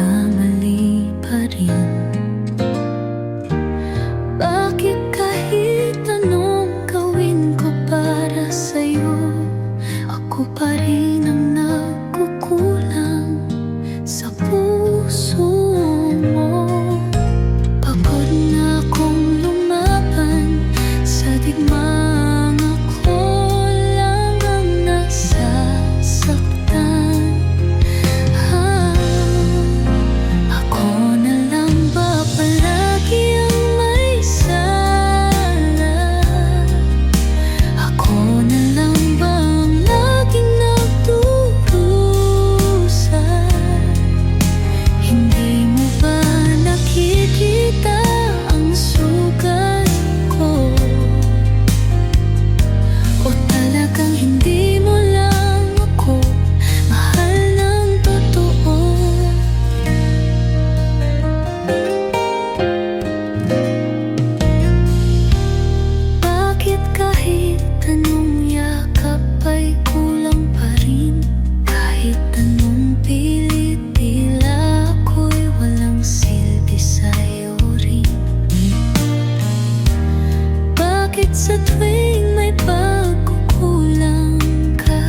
nagkakamali pa rin? Bakit kahit anong gawin ko para sa'yo, ako pa rin ang nagkukulang sa puso mo? Pagod na akong lumaban sa digmang, ako lang ang nasasaktan. Ako na lang ba palagi ang may sala? Ako na lang ba ang laging nagdurusa? Hindi mo ba nakikita ang sugat ko? O talagang hindi mo lang ako mahal ng totoo? Bakit kahit anong yakap ay kulang pa rin? Kahit anong pilit, tila ako'y walang silbi sa'yo rin. Bakit sa tuwing may pagkukulang ka,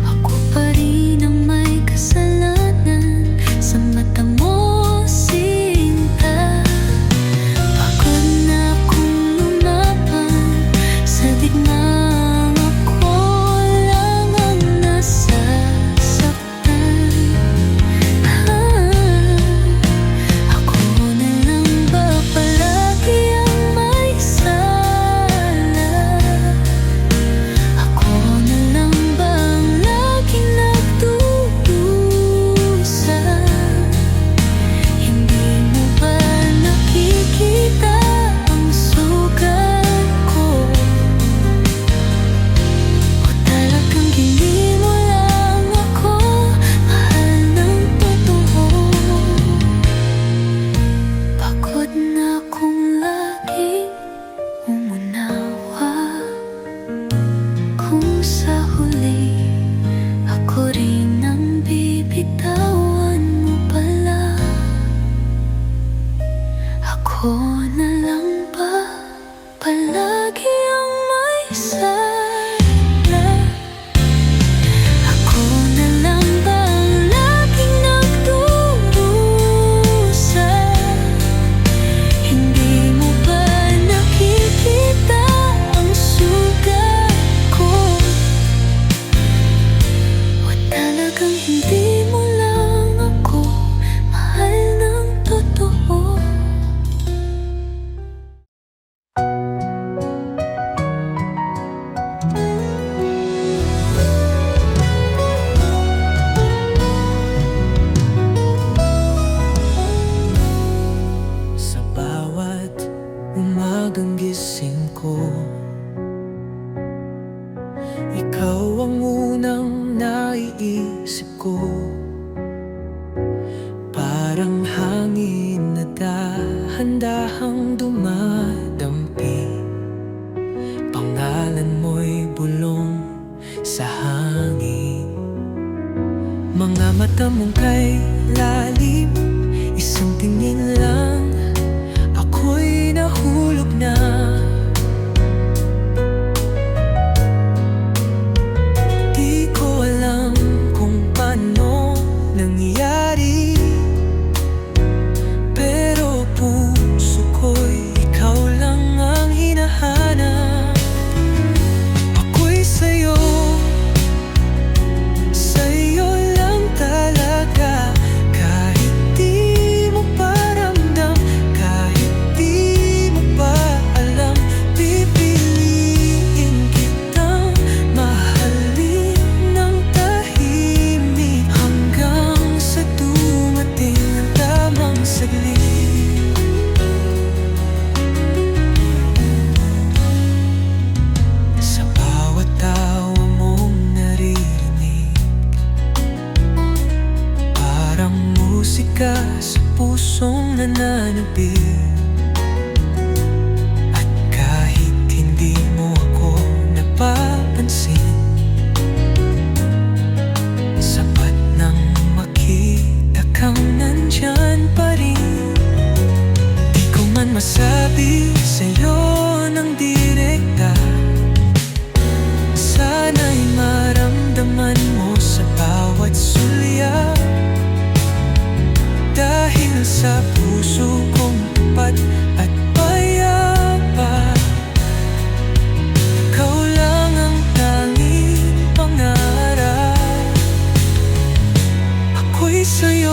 ako pa rin ang may kasalanan sa mata mo, sinta? Pagod na akong lumaban sa digmang, ako lang ang nasasaktan. Ako na lang ba palagi ang may sala? Ako na lang ba ang laging nagdurusa? Hindi mo ba nakikita ang sugat ko? O talagang hindi mo lang ako mahal ng totoo? Pagod na akong laging umunawa, kung sa huli ako rin ang bibitawan mo pala. Ako na lang ba palagi ang may sala? Ako na lang ba ang laging nagdurusa? Hindi mo ba nakikita ang sugat ko? O talagang hindi mo lang ako mahal ng totoo? Sa bawat umagang gising ko, ikaw ang unang naiisip ko. Parang hangin na dahan-dahang dumadampi, pangalan mo'y bulong sa hangin. Mga mata mong kay lalim, isang tingin lang, ako'y nahulog na. Di ko alam kung paano nangyari, pero puso ko'y ikaw lang ang hinahanap. Ako'y sa'yo, sa'yo lang talaga. Kahit di mo pa ramdam, kahit di mo pa alam, pipiliin kitang mahalin ng tahimik hanggang sa dumating ang tamang saglit. Sa bawat tawa mong naririnig, parang musika sa pusong nananabik. At kahit hindi mo ako napapansin, sapat nang makita ka. ikaw nandyan pa rin. Di ko man masabi sa'yo ng direkta, sana'y maramdaman mo sa bawat sulyap. Dahil sa puso kong tapat at payapa, ikaw lang ang tanging pangarap. Ako'y sa'yo,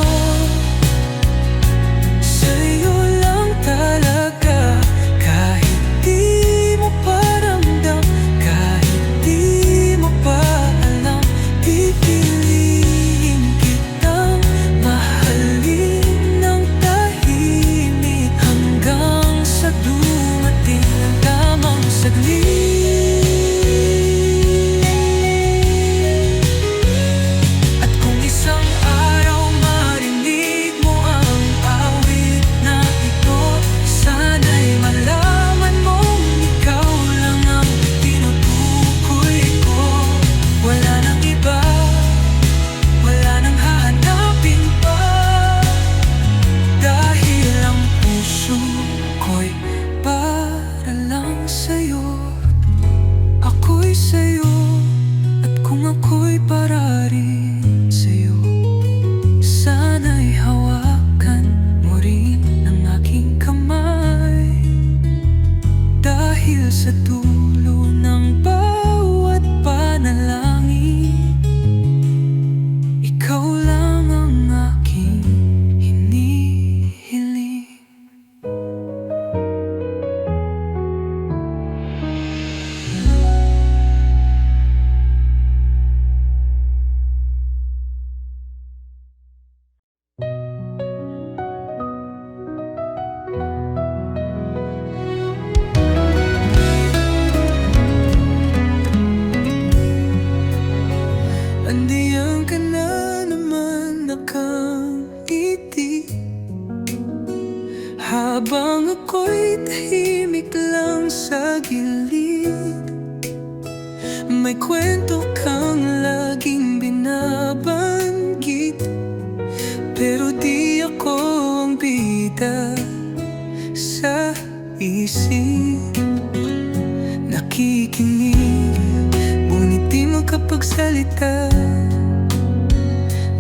sa'yo lang talaga. Kahit di mo pa ramdam, kahit di mo pa alam, pipiliin kitang mahalin ng tahimik hanggang sa dumating ang tamang saglit. At kung isang araw marinig mo ang awit na ito, sana'y malaman mong ikaw lang ang tinutukoy ko. Wala nang iba, wala nang hahanapin pa, dahil ang puso ko'y para lang sa'yo. Ako'y sa'yo, at kung ako'y para rin sa'yo, sana'y hawakan mo rin ang aking kamay. Dahil sa dulo ng bawat panalangin, ikaw lang ang aking hinihiling. Andiyan ka na naman nakangiti, habang ako'y tahimik lang sa gilid. May kwento kang laging binabanggit, pero di ako ang bida sa isip. Nakikinig, ngunit di makapagsalita,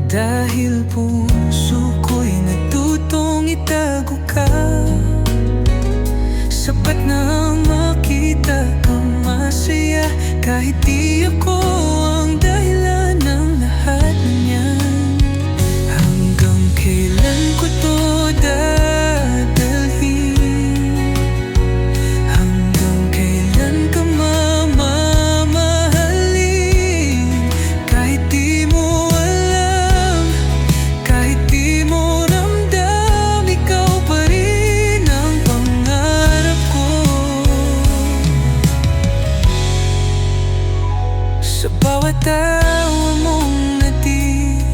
dahil puso ko'y natutong itago ka. Sapat na ang makita kang masaya, kahit di ako ang dahilan ng lahat niyan. Hanggang kailan ko to dadalhin? Hanggang kailan ka mamamahalin? Kahit di mo alam, kahit di mo ramdam, ikaw pa rin ang pangarap ko. Sa bawat tawa mong natidinig,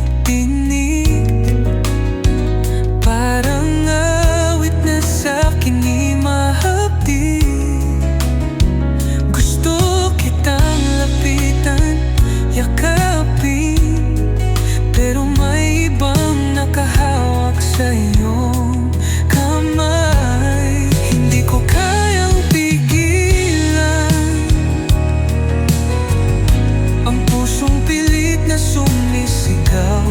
parang awit na sa'kin imahapdi. Gusto kitang lapitan, yakapin, pero may ibang nakahawak sa iyong kamay. Hindi ko kayang pigilan ang pusong pilit na sumisigaw.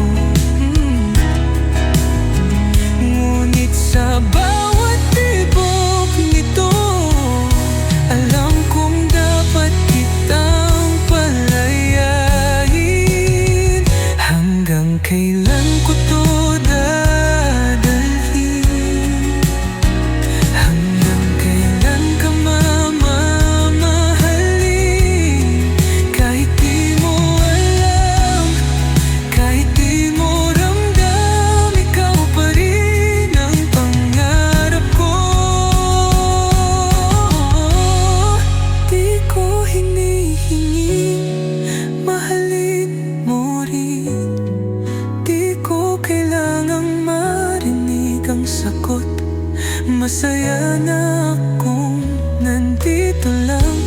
Ngunit sa bawat tibok nito, alam kong dapat kitang palayain. Hanggang kailan ko to dadalhin? Hanggang kailan ka mamamahalin? Kahit di mo alam, kahit di mo ramdam, ikaw pa rin ang pangarap ko. Di ko hinihinging mahalin mo rin, di ko kailangang marinig ang sagot. Masaya na akong nandito lang,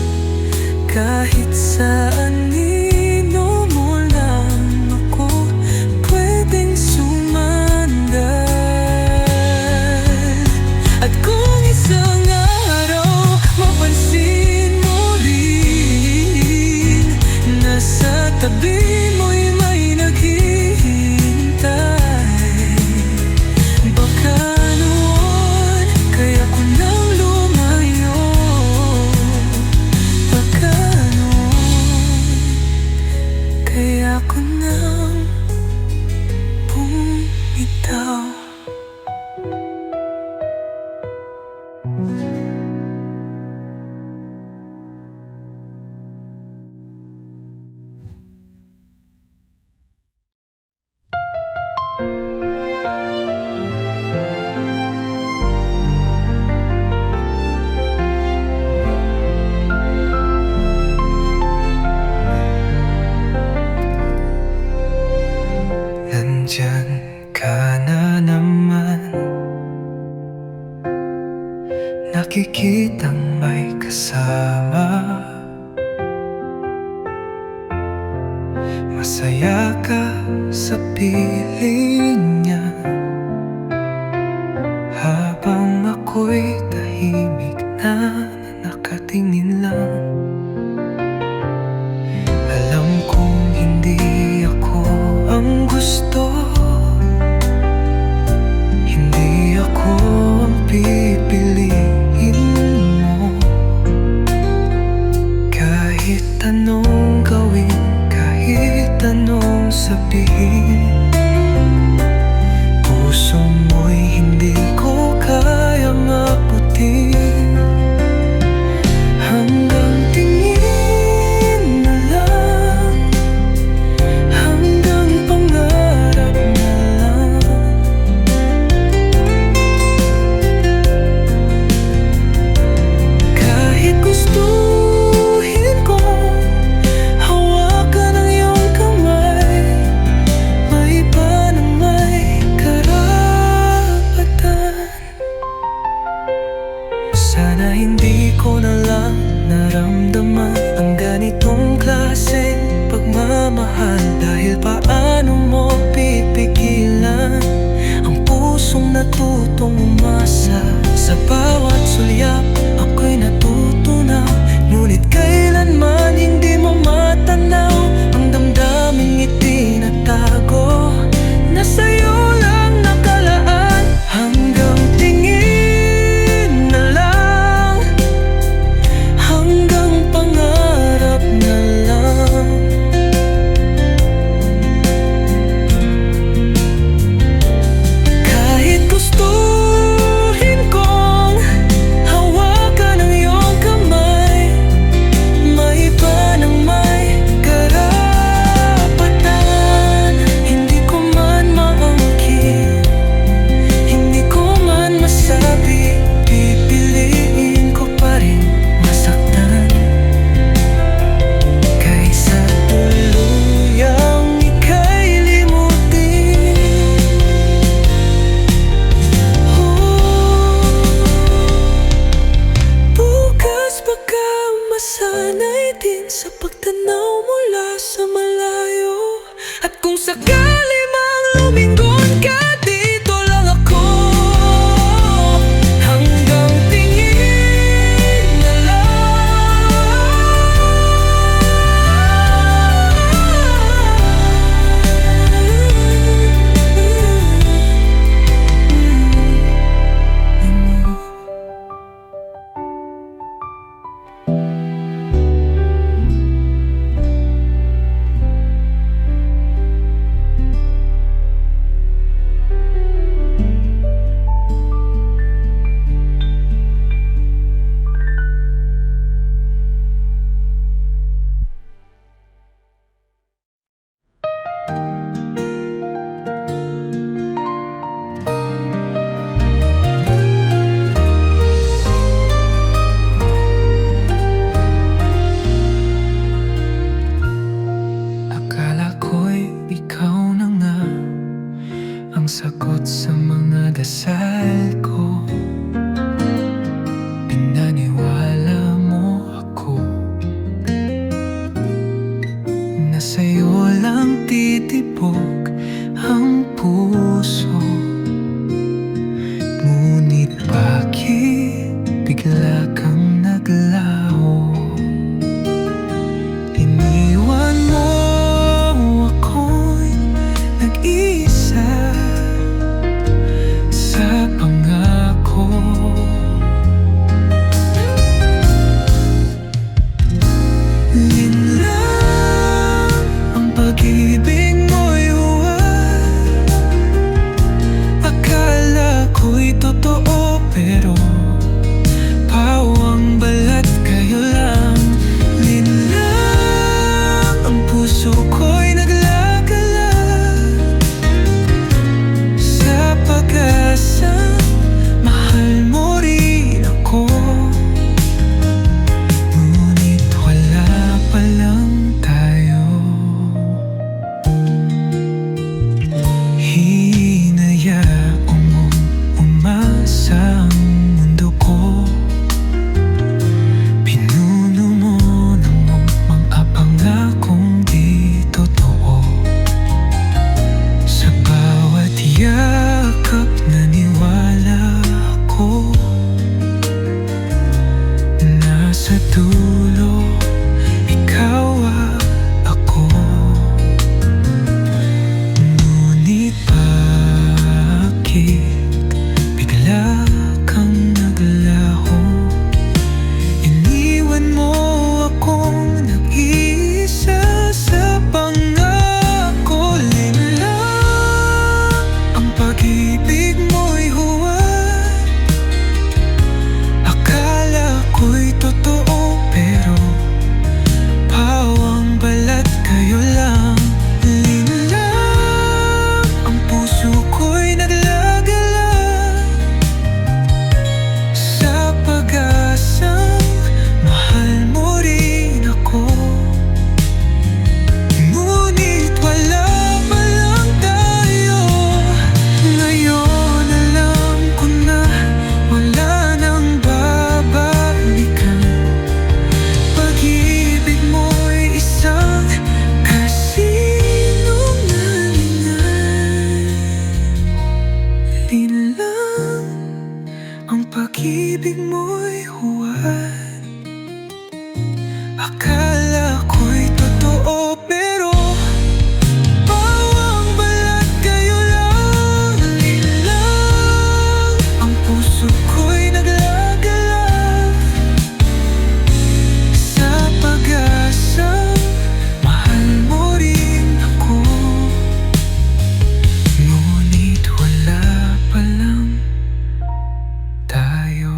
kahit saan nino mo lang ako pwedeng sumanda. nakikitang may kasama. Masaya ka sa piling niya, habang ako'y tahimik na nakatingin lang. Alam kong hindi ako ang gusto, hindi ako ang pipiliin mo. Kahit anong gawin, kahit anong sabihin, puso mo'y hindi ko kayang abutin. Hanggang tingin na lang, hanggang pangarap na lang. Kahit gustuhin ko hawakan ang iyong kamay, may iba nang may karapatan. Sana hindi ko na lang naramdaman ang ganitong klaseng pagmamahal, dahil paano mo pipigilan ang pusong natutong umasa. Sa bawat sulyap ako'y natutunaw, ngunit kailanman hindi mo matanaw ang damdaming itinatago na sa'yo lang nakalaan. Hanggang tingin na lang, hanggang pangarap na lang. Kahit gustuhin kong hawakan ang iyong kamay, may iba nang may karapatan. Hindi ko man maangkin, hindi ko man masabi, pipiliin ko pa rin masaktan kaysa tuluyang ika'y limutin. Bukas baka masanay din sa pagtanaw mula sa malayo, at kung sakali mang lumingon ka, dito lang ako. Hanggang tingin na lang. Akala ko'y ikaw na nga ang sagot sa mga dasal ko. Pinaniwala mo ako na sa'yo lang titibok ang puso. Ngunit bakit bigla kang naglaho? Iniwan mo ako'y nag-iisa sa pangako pag-ibig mo'y huwad. Akala ko'y totoo, pero pawang balat kayo lang. Linlang ang puso ko'y naglagalak sa pag-asang mahal mo rin ako. Ngunit wala pa lang tayo. Ngayon alam ko na wala nang babalikan. Pag-ibig mo'y isang kasinungalingan. Linlang ang pag-ibig mo'y huwad. Akala ko'y totoo, pero pawang balat kayo lang. Linlang ang puso ko'y naglagalak sa pag-asang mahal mo rin ako. Ngunit wala pa lang tayo.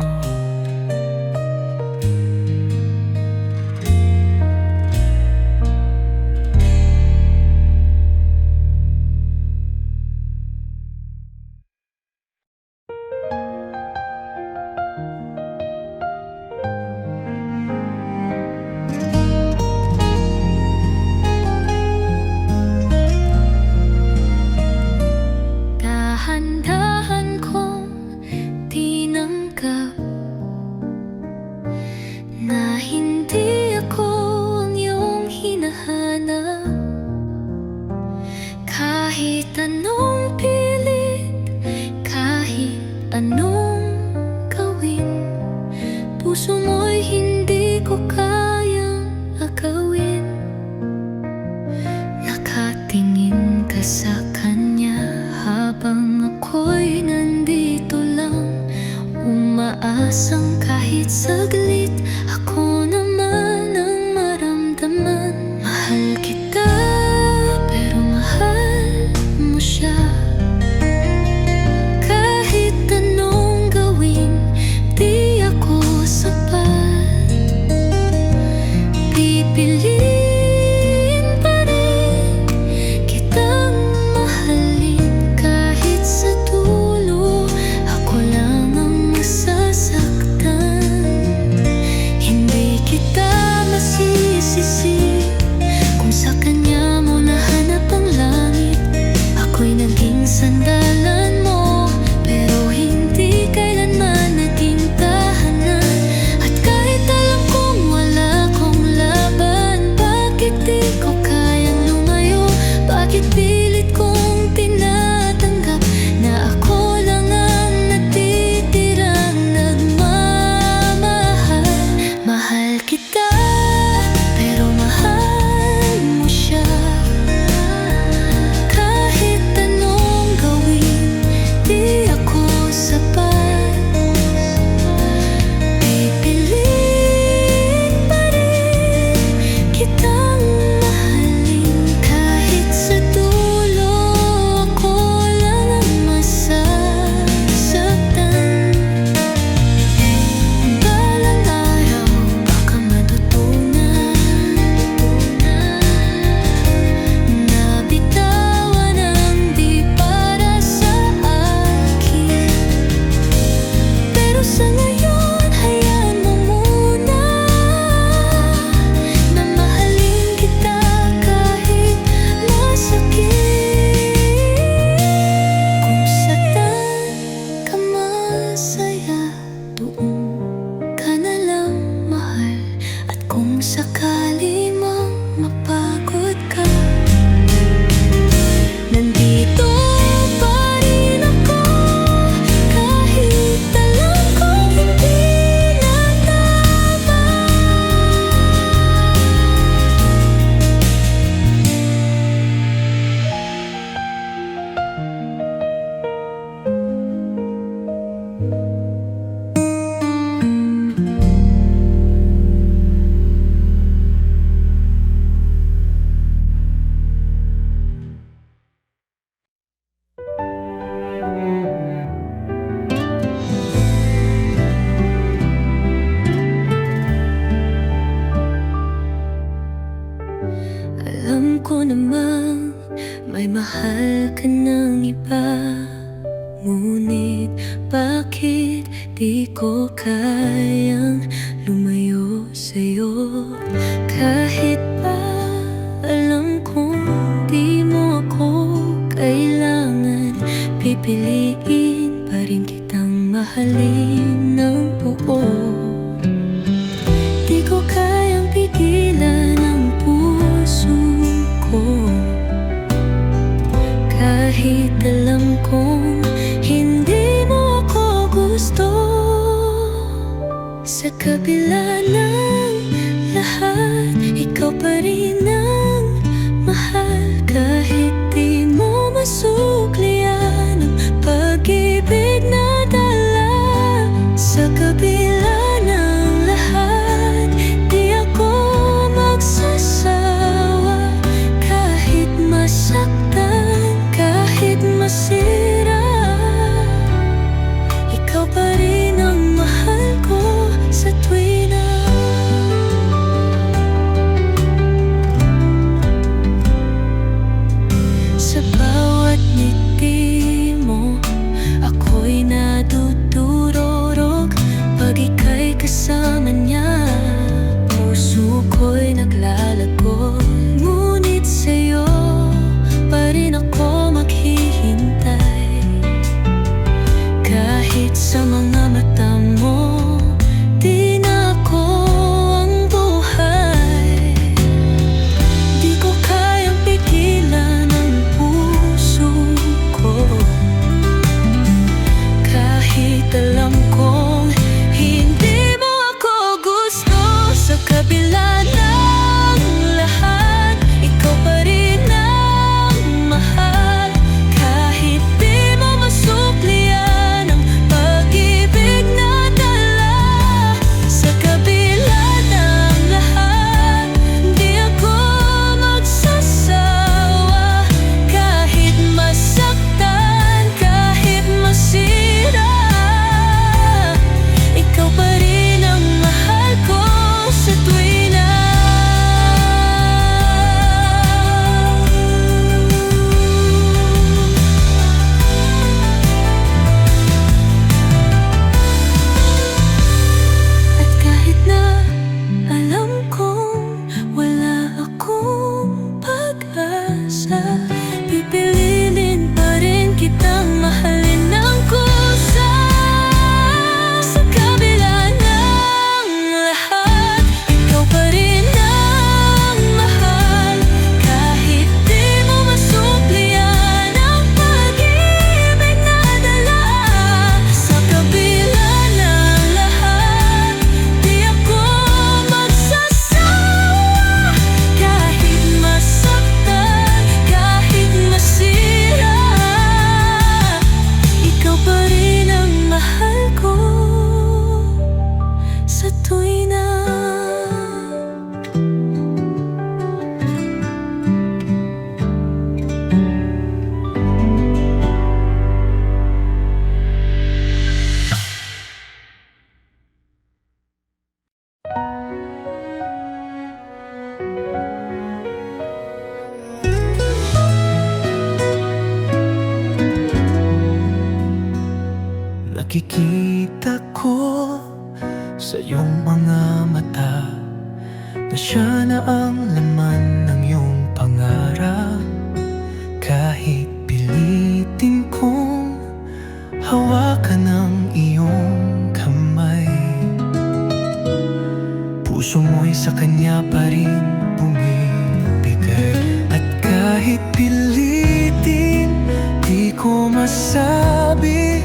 Dahan-dahan kong tinanggap na hindi ako ang iyong hinahanap. Kahit anong pilit, kahit anong gawin, puso mo'y hindi ko kayang agawin. Nakatingin ka sa kanya habang ako'y nandito lang, umaasang kahit saglit ako naman ang maramdaman. Mahal kita, pero mahal mo siya. Kahit anong gawin, di ako sapat. Pipiliin pa rin kitang mahalin. Kahit sa dulo ako lang ang masasaktan, hindi Ngunit bakit di ko kayang lumayo sa'yo? Kahit pa alam kong di mo ako kailangan, pipiliin pa rin kitang mahalin ng buo. Di ko kayang pigilan ang puso ko, kahit alam kong hindi mo ako gusto. Sa kabila ng lahat, ikaw pa rin ang mahal. Kahit di mo masuklian ang pag-ibig na dala. Sa kabila ng lahat, di ako magsasawa. Kahit masaktan, kahit masira, ikaw pa rin ang mahal ko sa tuwing na sa bawat ngiti mo, ako'y nadudurog. Pag ika'y kasama niya, puso ko'y naglalago. Ngunit sa'yo pa rin ako maghihintay. Kahit sa mga mata mo, di na ako ang buhay. Di ko kayang pigilan ang puso ko, kahit alam kong hindi mo ako gusto. Sa kabila ng lahat, ikaw pa rin ang mahal. Kahit di mo masuklian ang pag-ibig na dala. Sa kabila ng lahat, di ako magsasawa. Kahit masaktan, kahit masira, ikaw pa rin ang mahal ko sa tuwing na at kahit na alam kong wala akong pag-asa, pipiliin pa rin kitang mahalin ng kusa. Sa kabila ng lahat, ikaw pa rin ang mahal. Kahit di mo masuklian ang pag-ibig na dala. Sa kabila ng lahat, di ako magsasawa. Kahit masaktan, kahit masira, ikaw pa rin ang mahal ko sa tuwing na Nakikita ko sa iyong mga mata na siya na ang laman ng iyong pangarap. Kahit pilitin kong hawakan ang iyong kamay, puso mo'y sa kanya pa rin bumibigay. At kahit pilitin, di ko masabi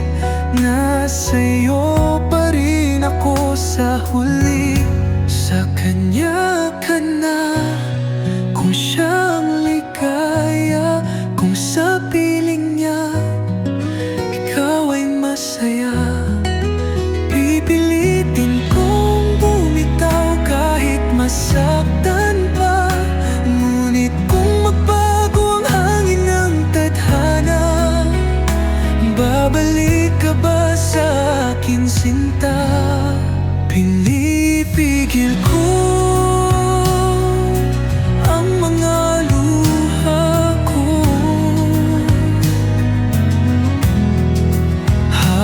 na sa'yo pa rin ako sa huli. Sa kanya ka na, kung siyang ligaya, kung sa piling niya ikaw ay masaya. Pipilitin kong bumitaw kahit masaktan pa. Ngunit kung magbago ang hangin ng tadhana, babalik ka ba sa akin, sinta? Pinipigil ko ang mga luha ko.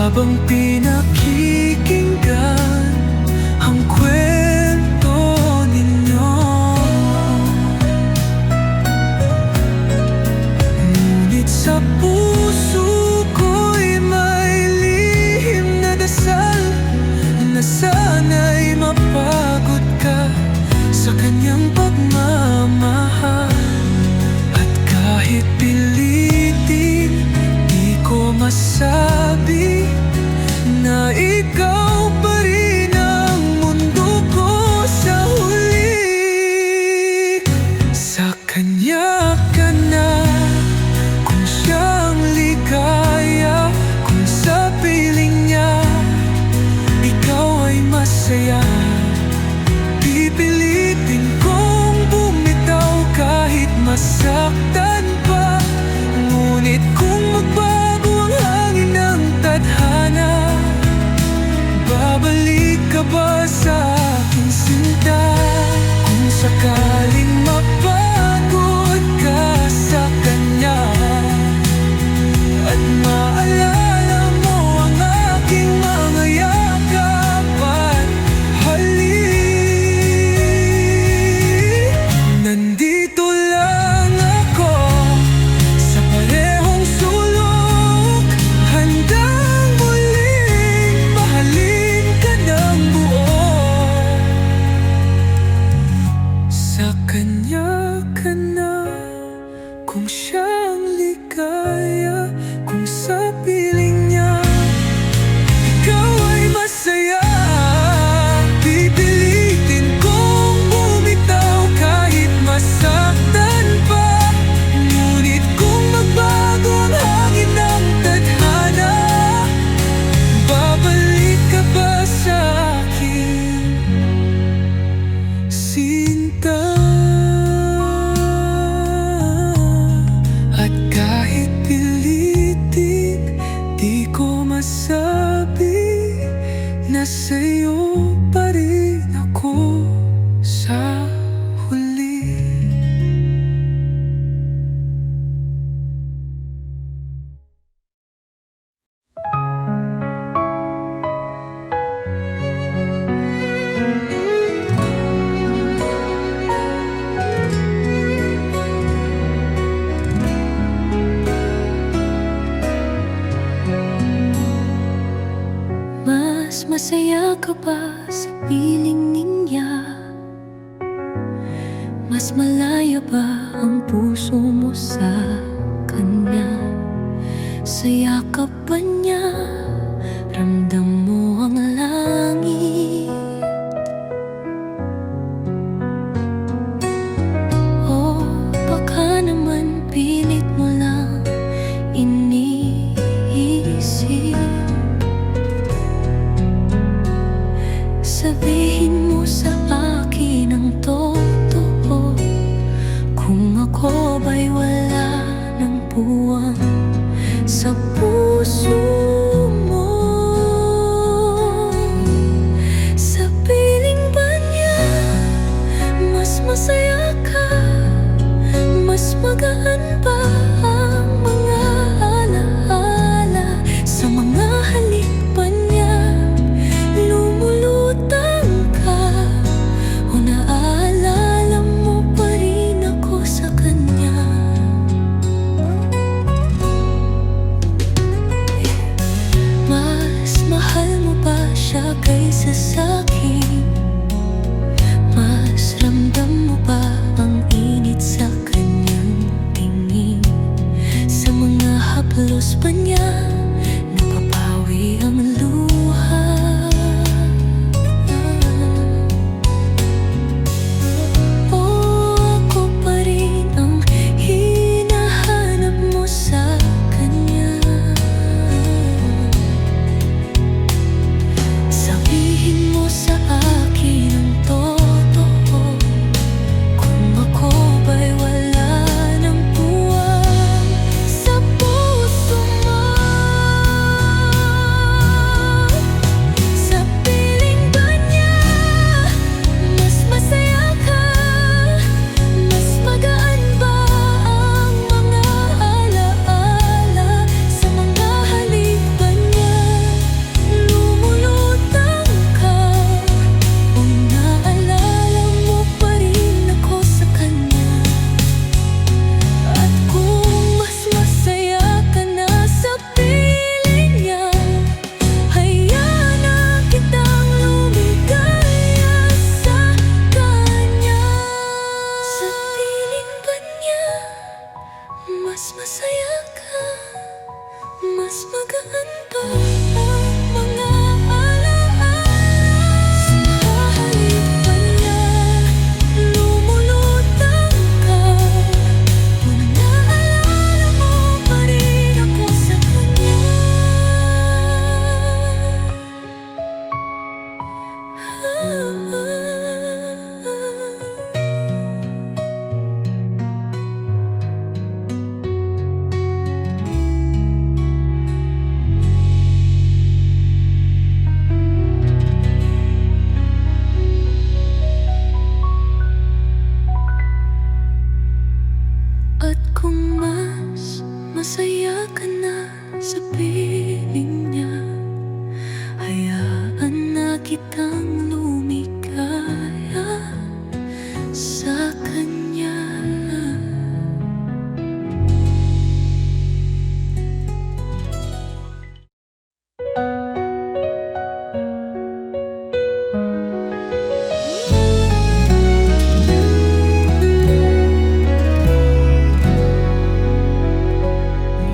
Habang pinakikinggan ang kwento ninyo, ngunit sa puso ko'y may lihim na dasal na sana'y mapagod ka sa kanyang pagmamahal. At kahit pilitin, di ko masabi na ikaw pa rin ang mundo ko sa huli. Sa kanya ka na, kung siyang ligaya, kung sa piling niya ikaw ay masaya. Pipilitin kong bumitaw kahit masaktan pa, ngunit kung magbago ang hangin ng tadhana, babalik ka ba sa aking sinta? Kung sakaling mapagod ka sa kanya at maalala mo ang aking mga yakap at halik, nandito lang ako sa parehong sulok, handang muling mahalin ka ng buo. Sa kanya ka na, kung siyang ligaya, kung sa piling niya ikaw ay masaya. Pipilitin kong bumitaw kahit masaktan pa, ngunit kung magbago ang hangin ng tadhana, babalik ka ba sa akin sinta? At kahit pilitin, di ko masabi na sa'yo pa rin ako sa huli. Mas masaya ka ba sa piling niya? Mas malaya ba ang puso mo sa kanya? Sa yakap ba niya ramdam mo ang langit? O baka naman pilit mo lang iniisip? Sabihin mo sa akin ang totoo, kung ako ba'y wala ng puwang sa puso mo. kitang lumikaya sa kanya.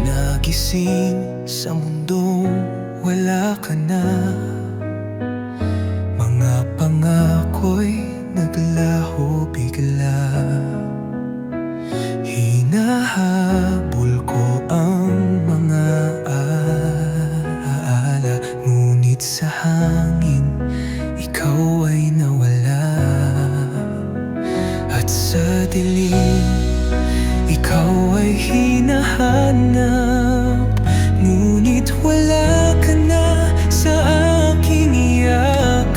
Nagising sa mundong wala ka na, mga pangako'y naglaho bigla. Hinahabol ko ang mga alaala, ngunit sa hangin ikaw ay nawala. At sa dilim ikaw ay hinahanap, ngunit wala ka na sa aking yakap.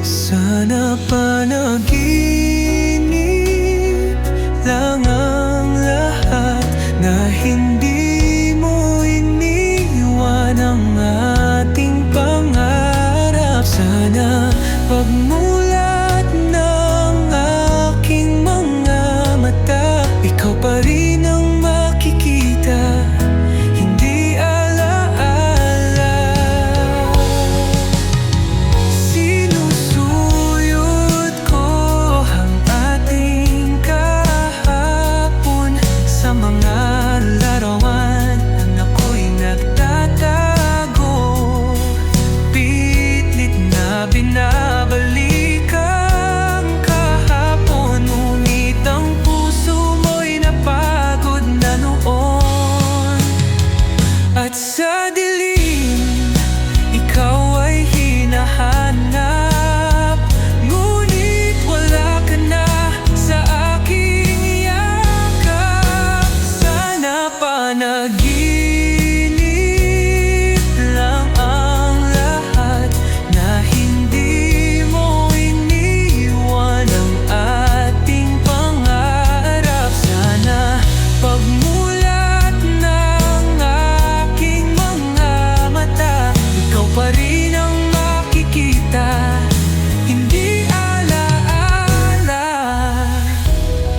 Sana panaginip lang ang lahat, na hindi mo iniwan ang ating pangarap. Sana pagmulat ng aking mga mata, ikaw pa rin ang makikita, hindi alaala. Sinusuyod ko ang ating kahapon sa mga larawan na ako'y nagtatago. Pilit na binabalik ang kahapon, ngunit ang puso mo'y napagod na noon. At sa dilim ikaw ay hinahanap, ngunit wala ka na sa aking yakap. Sana panaginip lang ang lahat, na hindi mo iniwan ang ating pangarap. Sana pagmulat ng aking mga mata, ikaw pa rin ang makikita, hindi alaala.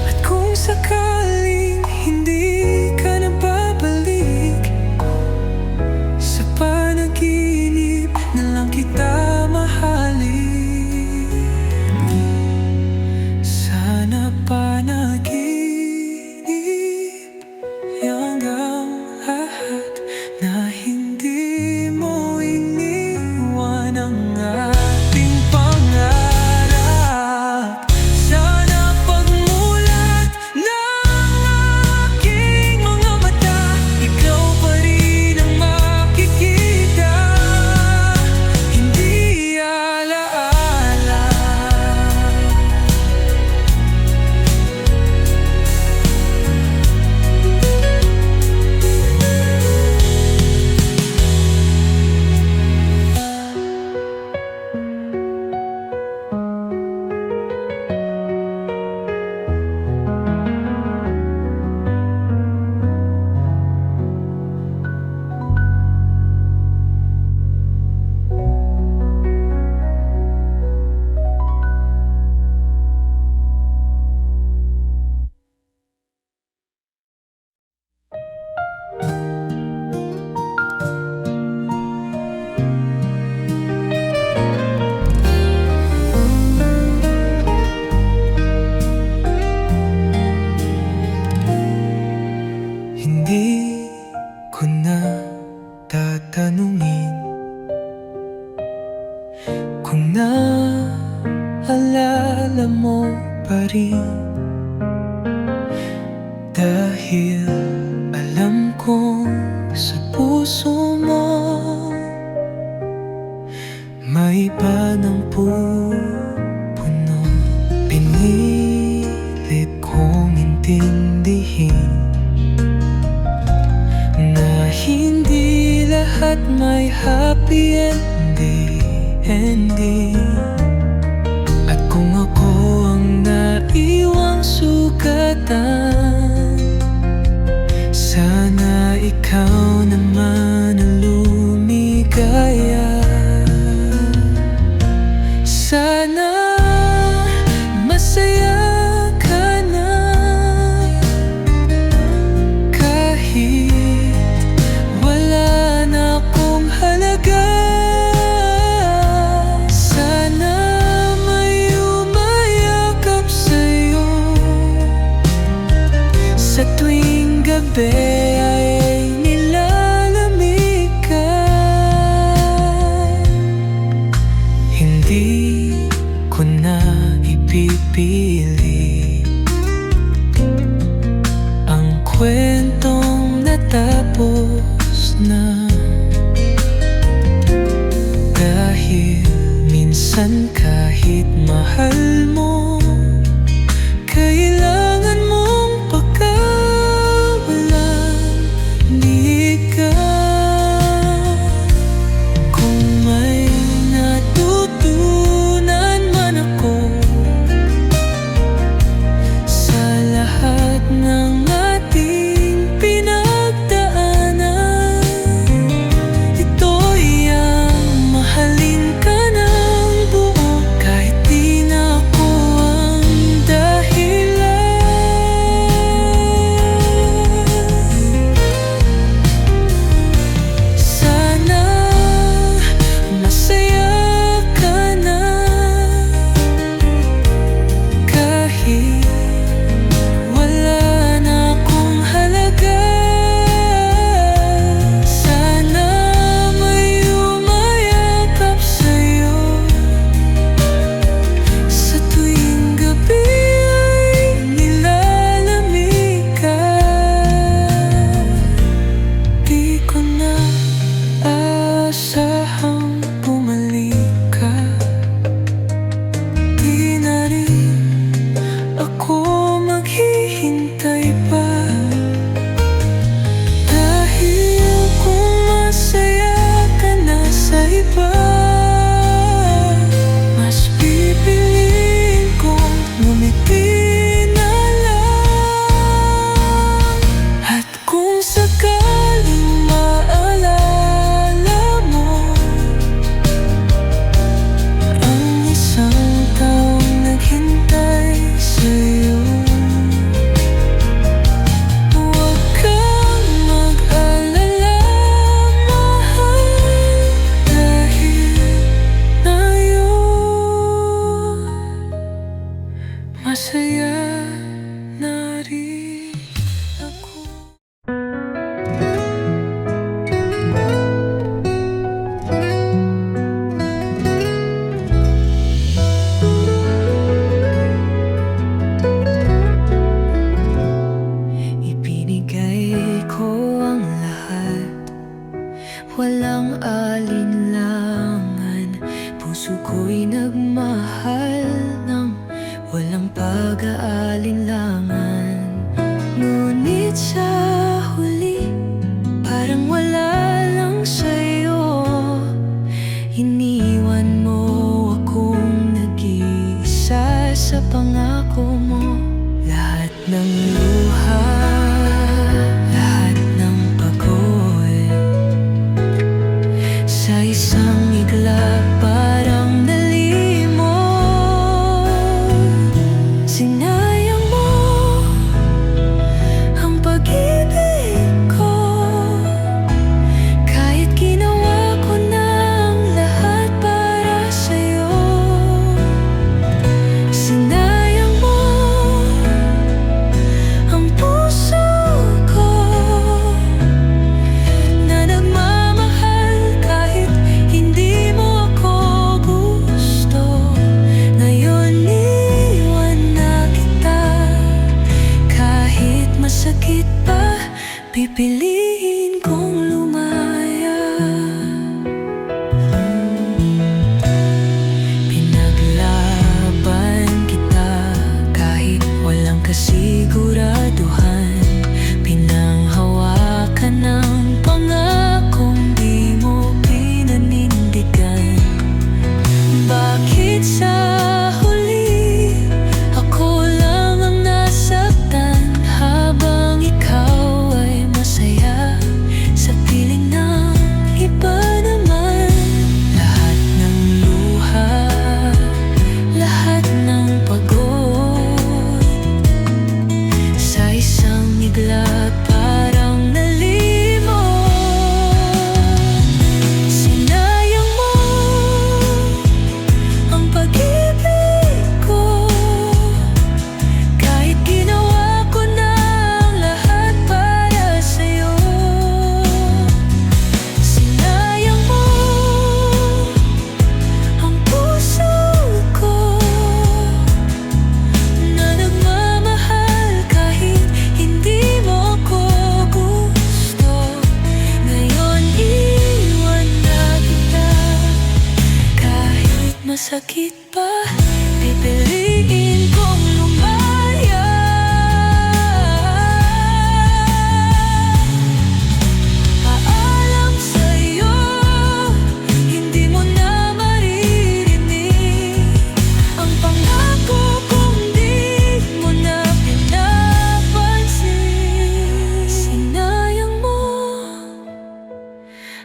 At kung sakaling hindi ka na babalik, sa panaginip na lang kita mahalin. Sana panaginip hanggang lahat, na hindi mo iniwan ang ating pangarap. Sana pagmulat ng aking mga mata, ikaw pa rin ang makikita, hindi alaala. Hindi ko na tatanungin kung naalala mo pa rin, dahil alam kong sa puso mo may iba ng pupuno. Pinilit kong intindihin na hindi lahat may happy ending. At kung ako ang naiwang sugatan, sana ikaw naman ang lumikha. na. Dahil minsan kahit mahal mo, kailangan mong pagkawalan di ka. Kung may natutunan man ako sa lahat ng ating pinagdaanan, ito'y ang mahalin ka ng buo kahit di na ako ang dahilan. Sana masaya ka na kahit wala na akong halaga. Sana may umayakap sa'yo sa tuwing gabi ay nilalamig ka. Di ko na asahang bumalik ka. Di na rin ako maghihintay pa. Dahil kung masaya ka na sa iba, mas pipiliin kong ngumiti na lang. At kung sakaling maalala mo ang isang taong naghintay sa'yo, huwag kang mag-alala, mahal, dahil ngayon masaya na rin ako. Ibinigay ko ang lahat, walang alinlangan. Puso ko'y nagmahal ng walang pag-aalinlangan. Ngunit sa huli, parang wala lang sa'yo. Iniwan mo akong nag-iisa sa pangako mo. Lahat ng luha, lahat ng pagod, sa isang iglap parang nalimot. Sinayang mo ang pag-ibig ko, kahit ginawa ko ng lahat para sa'yo. Sinayang mo ang puso ko na nagmamahal kahit hindi mo ako gusto. Ngayon iwan na kita, kahit masakit pa, pipiliin kong lumaya. Pinaglaban kita kahit walang kasiguraduhan. Pinanghawakan ng pangakong di mo pinanindigan. Bakit sa huli ako lang ang nasaktan, habang ikaw ay masaya sa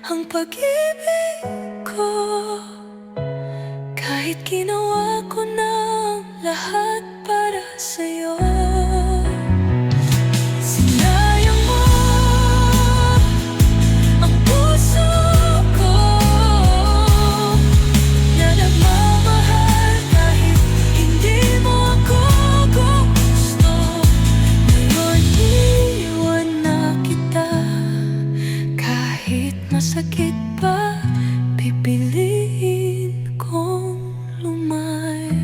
ang pag-ibig ko. Kahit ginawa ko ng lahat para sa'yo, sinayang mo ang puso ko na nagmamahal kahit hindi mo ako gusto. Ngayon iwan na kita, kahit masakit pa, pipiliin kong lumaya.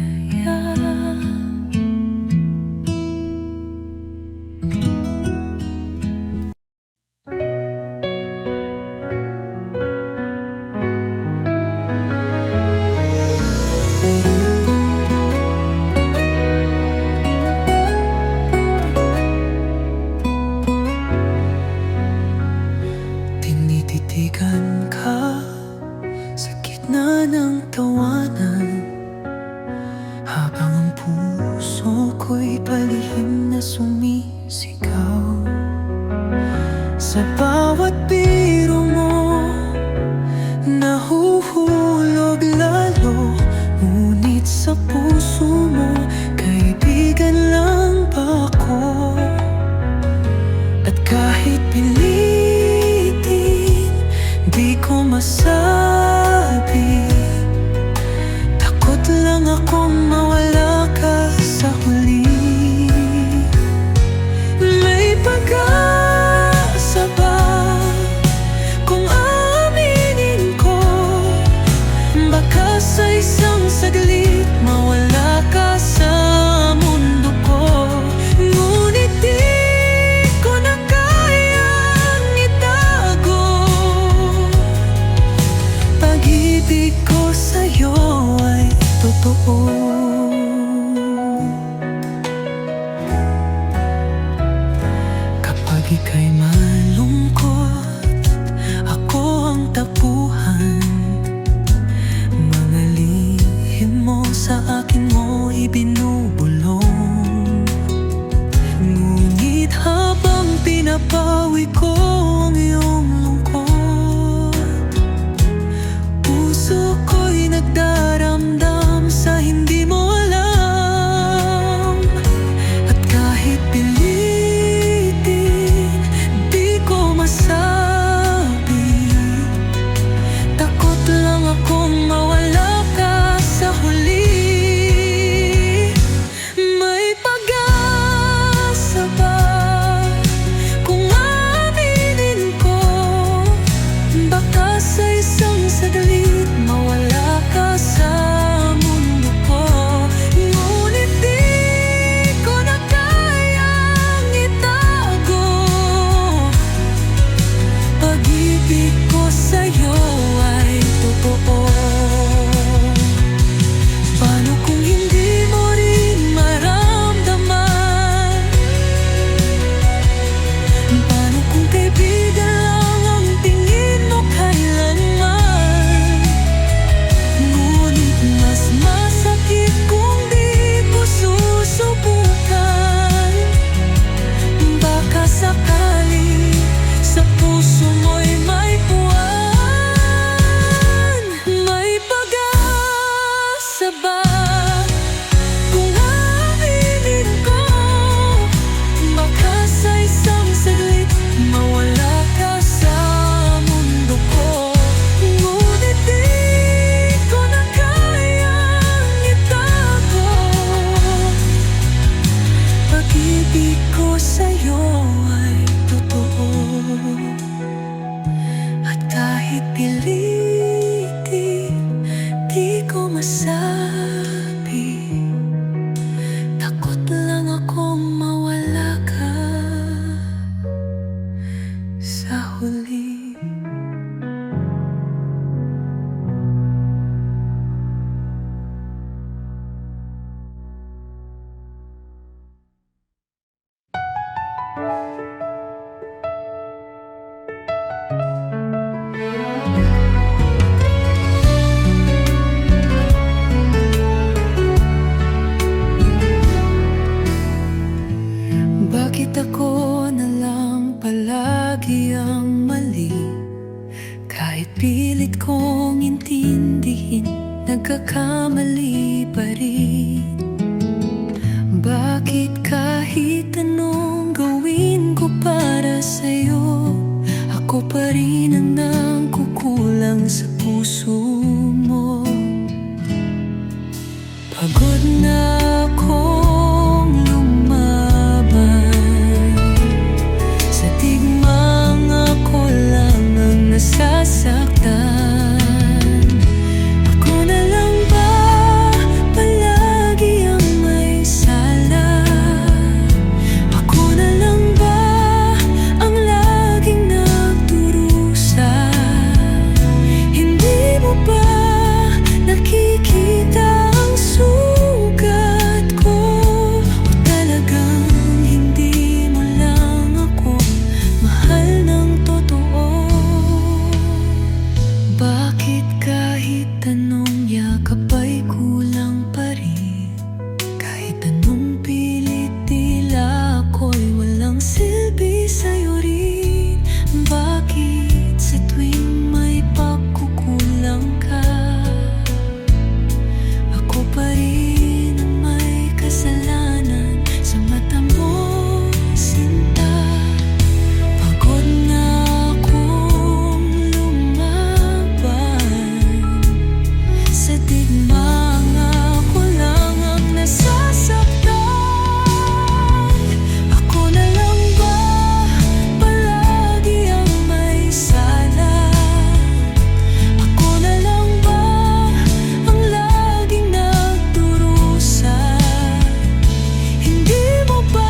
Tinititigan ka sa gitna ng tawanan, habang ang puso ko'y palihim na sumisigaw. Sa bawat biro mo, nahuhulog lalo, ngunit sa puso mo, kaibigan lang ba ako? At kahit pilitin, di ko masabi, takot lang akong mawala ka sa huli. May pag-asa ba kung aaminin ko? Baka sa isang saglit mawala ka sa mundo ko. Ngunit di ko na kayang itago, pag-ibig ko sa'yo ay totoo. Kapag ika'y malungkot, ako ang tapuhan. Mga lihim mo sa akin mo ibinubulong, ngunit habang pinapawi ko ang iyong lungkot, puso ko'y nagdaramdam sa hindi mo alam. At kahit pilitin, di ko masabi, takot lang akong mawala ka sa huli. May pag-asa ba kung aaminin ko? Baka sa isang saglit mawala ka sa mundo ko. Ngunit di ko na kayang itago, pag-ibig ko sa'yo ay totoo. Paano kung hindi mo rin maramdaman? Paano kung kaibigan lang ang tingin mo kailanman? Ngunit mas masakit kung di ko susubukan. Baka sakali sa puso mo'y may puwan. May pag-asa ba kung aaminin ko? Baka sa isang saglit mawala ka sa mundo ko. Ngunit di ko na kayang itago, pag-ibig ko sa'yo ay totoo. At kahit pilitin, di ko masabi, takot lang akong mawala ka sa huli. Pinipilit kong intindihin, nagkakamali pa rin. Bakit kahit anong gawin ko para sa'yo, ako pa rin ang nangkukulang sa puso mo? Pagod na akong lumaban sa digmang ako lang ang nasasaktan. Ako na lang ba palagi ang may sala? Ako na lang ba ang laging nagdurusa? Hindi mo ba nakikita ang sugat ko? O talagang hindi mo lang ako mahal ng totoo? Bakit kahit anong yakap ay kulang pa rin? Kahit anong pilit, tila ako'y walang silbi sa'yo rin. Bakit sa tuwing may pagkukulang ka, ako pa rin ang may kasalanan sa mata mo, sinta? Pagod na akong lumaban sa digmang ako lang ang nasasaktan. Ako na lang ba palagi ang may sala? Ako na lang ba ang laging nagdurusa? Hindi mo ba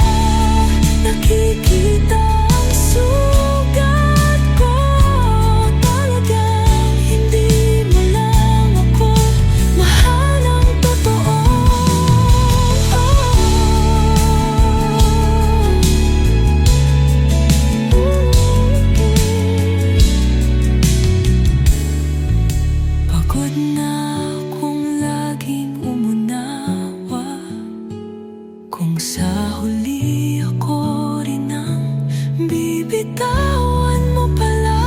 nakikita ang sugat ko? Talagang hindi mo lang ako mahal ng totoo. Pagod na akong laging umunawa, kung sa huli ako rin ang bibitawan mo pala.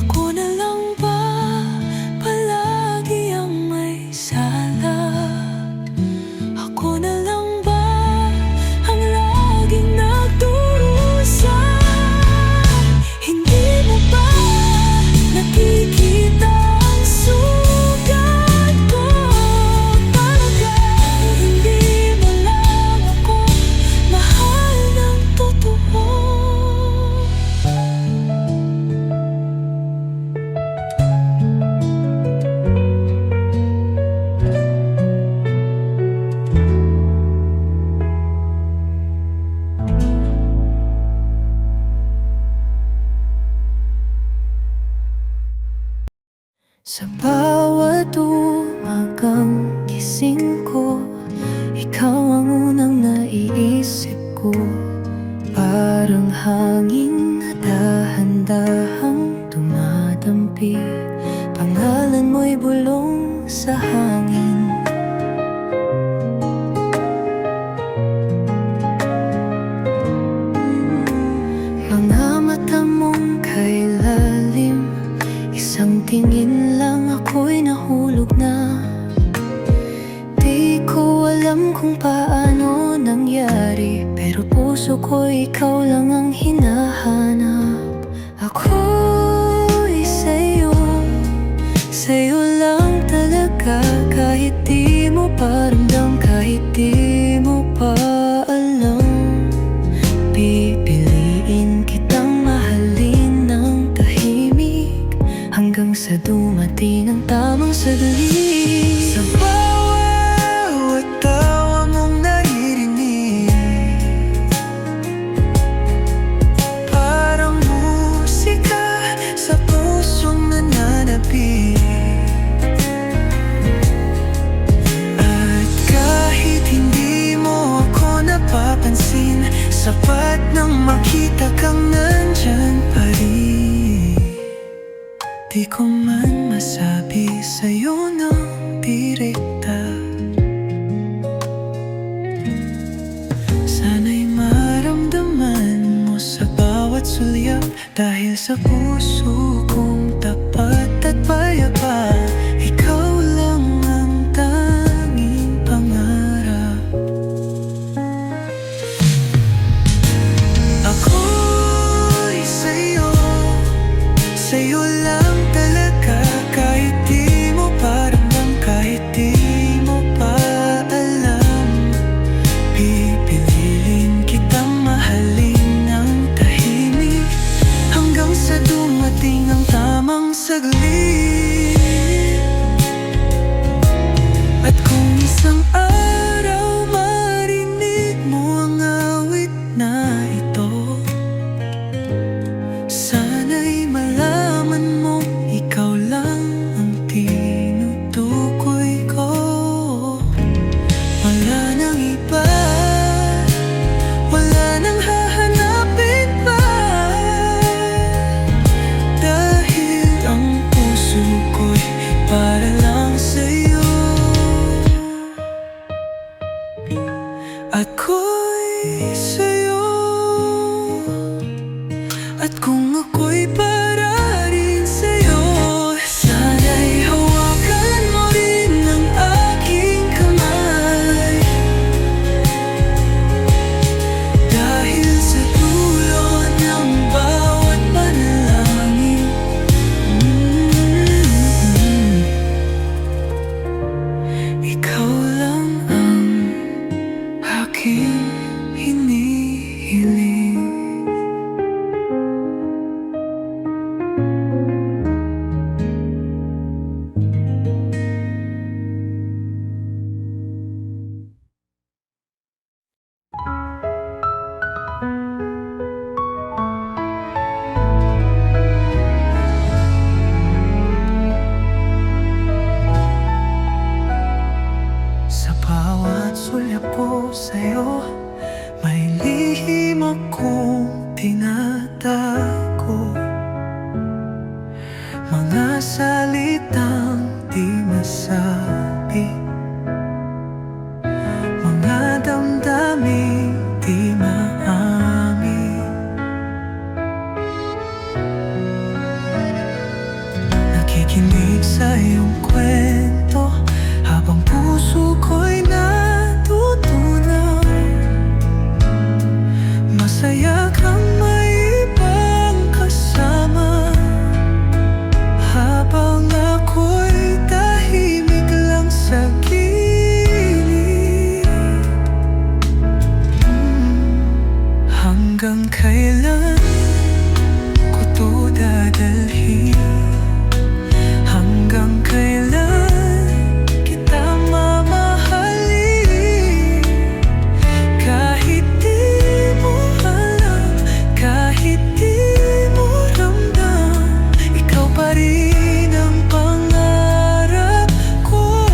Ako na lang ba palagi ang may sala? Ako na lang ba ang laging nagdurusa? Hindi mo ba nakikita ang sugat ko? Talagang hindi mo lang ako mahal ng totoo. Sa bawat umagang gising ko, ikaw ang unang naiisip ko. Parang hangin na dahan-dahang dumadampi, pangalan mo'y bulong sa hangin. Mga mata mong kay lalim, isang tingin lang ako'y nahulog na. Di ko alam kung paano nangyari, pero puso ko ikaw lang ang hinahanap. Ako'y sa'yo, sa'yo lang talaga. Kahit di mo paramdam, kahit di mo pa alam, pipiliin kitang mahalin ng tahimik hanggang sa dumating ang tamang saglit. Sa bawat tawa mong naririnig, parang musika sa pusong nananapig. At kahit hindi mo ako napapansin, sapat nang makita kang nandyan pa rin. Di ko man masabi sa'yo ng direkta, sana'y maramdaman mo sa bawat sulyap. Dahil sa puso kong tapat at payapa, ikaw lang ang tanging pangarap. Ako'y sa'yo lang talaga. Kahit di mo paramdam, kahit di mo pa alam, pipiliin kitang mahalin ng tahimik hanggang sa dumating ang tamang saglit. At kung isang araw marinig mo ang awit na ito, sana'y malaman mo ikaw lang ang tinutukoy ko. Wala nang iba, wala nang hahanapin pa, dahil ang puso ko'y para lang sa'yo. Ako'y sa'yo, at kung ako'y para rin sa'yo, sana'y hawakan mo rin ang aking kamay. Dahil sa dulo ng bawat panalangin, ikaw lang ang aking hinihiling. Sa bawat sulyap ko sa'yo, may lihim akong tinatago. Mga salitang di masabi, mga damdaming di maamin. Nakikinig sa iyong kwento habang puso ko'y natutunaw. Masaya kang may ibang kasama, habang ako'y tahimik lang sa gilid. Hanggang kailan ko to dadalhin? Hanggang kailan kita mamahalin? Kahit di mo alam, kahit di mo ramdam, ikaw pa rin ang pangarap ko.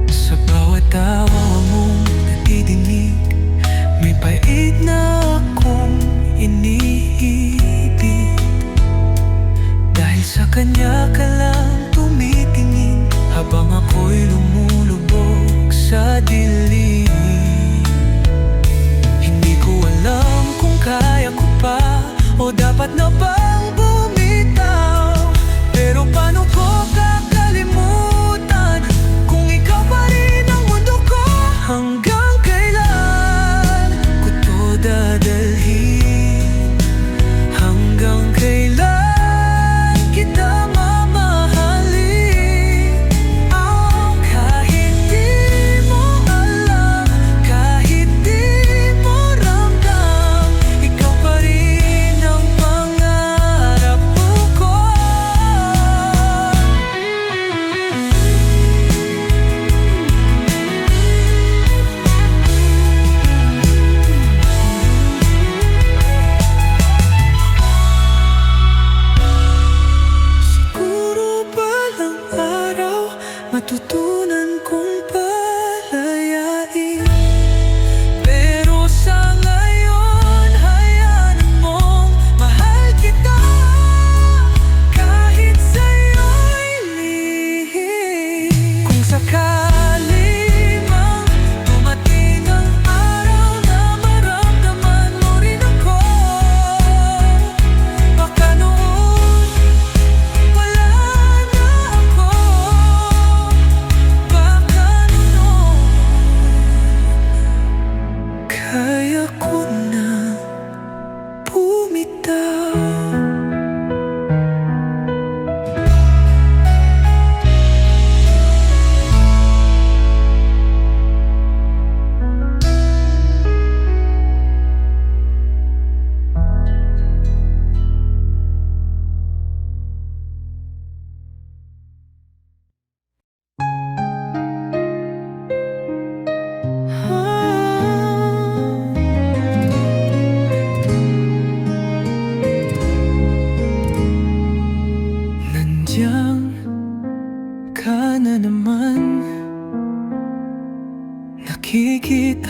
Sa bawat tawa mong natidinig, may pait na ako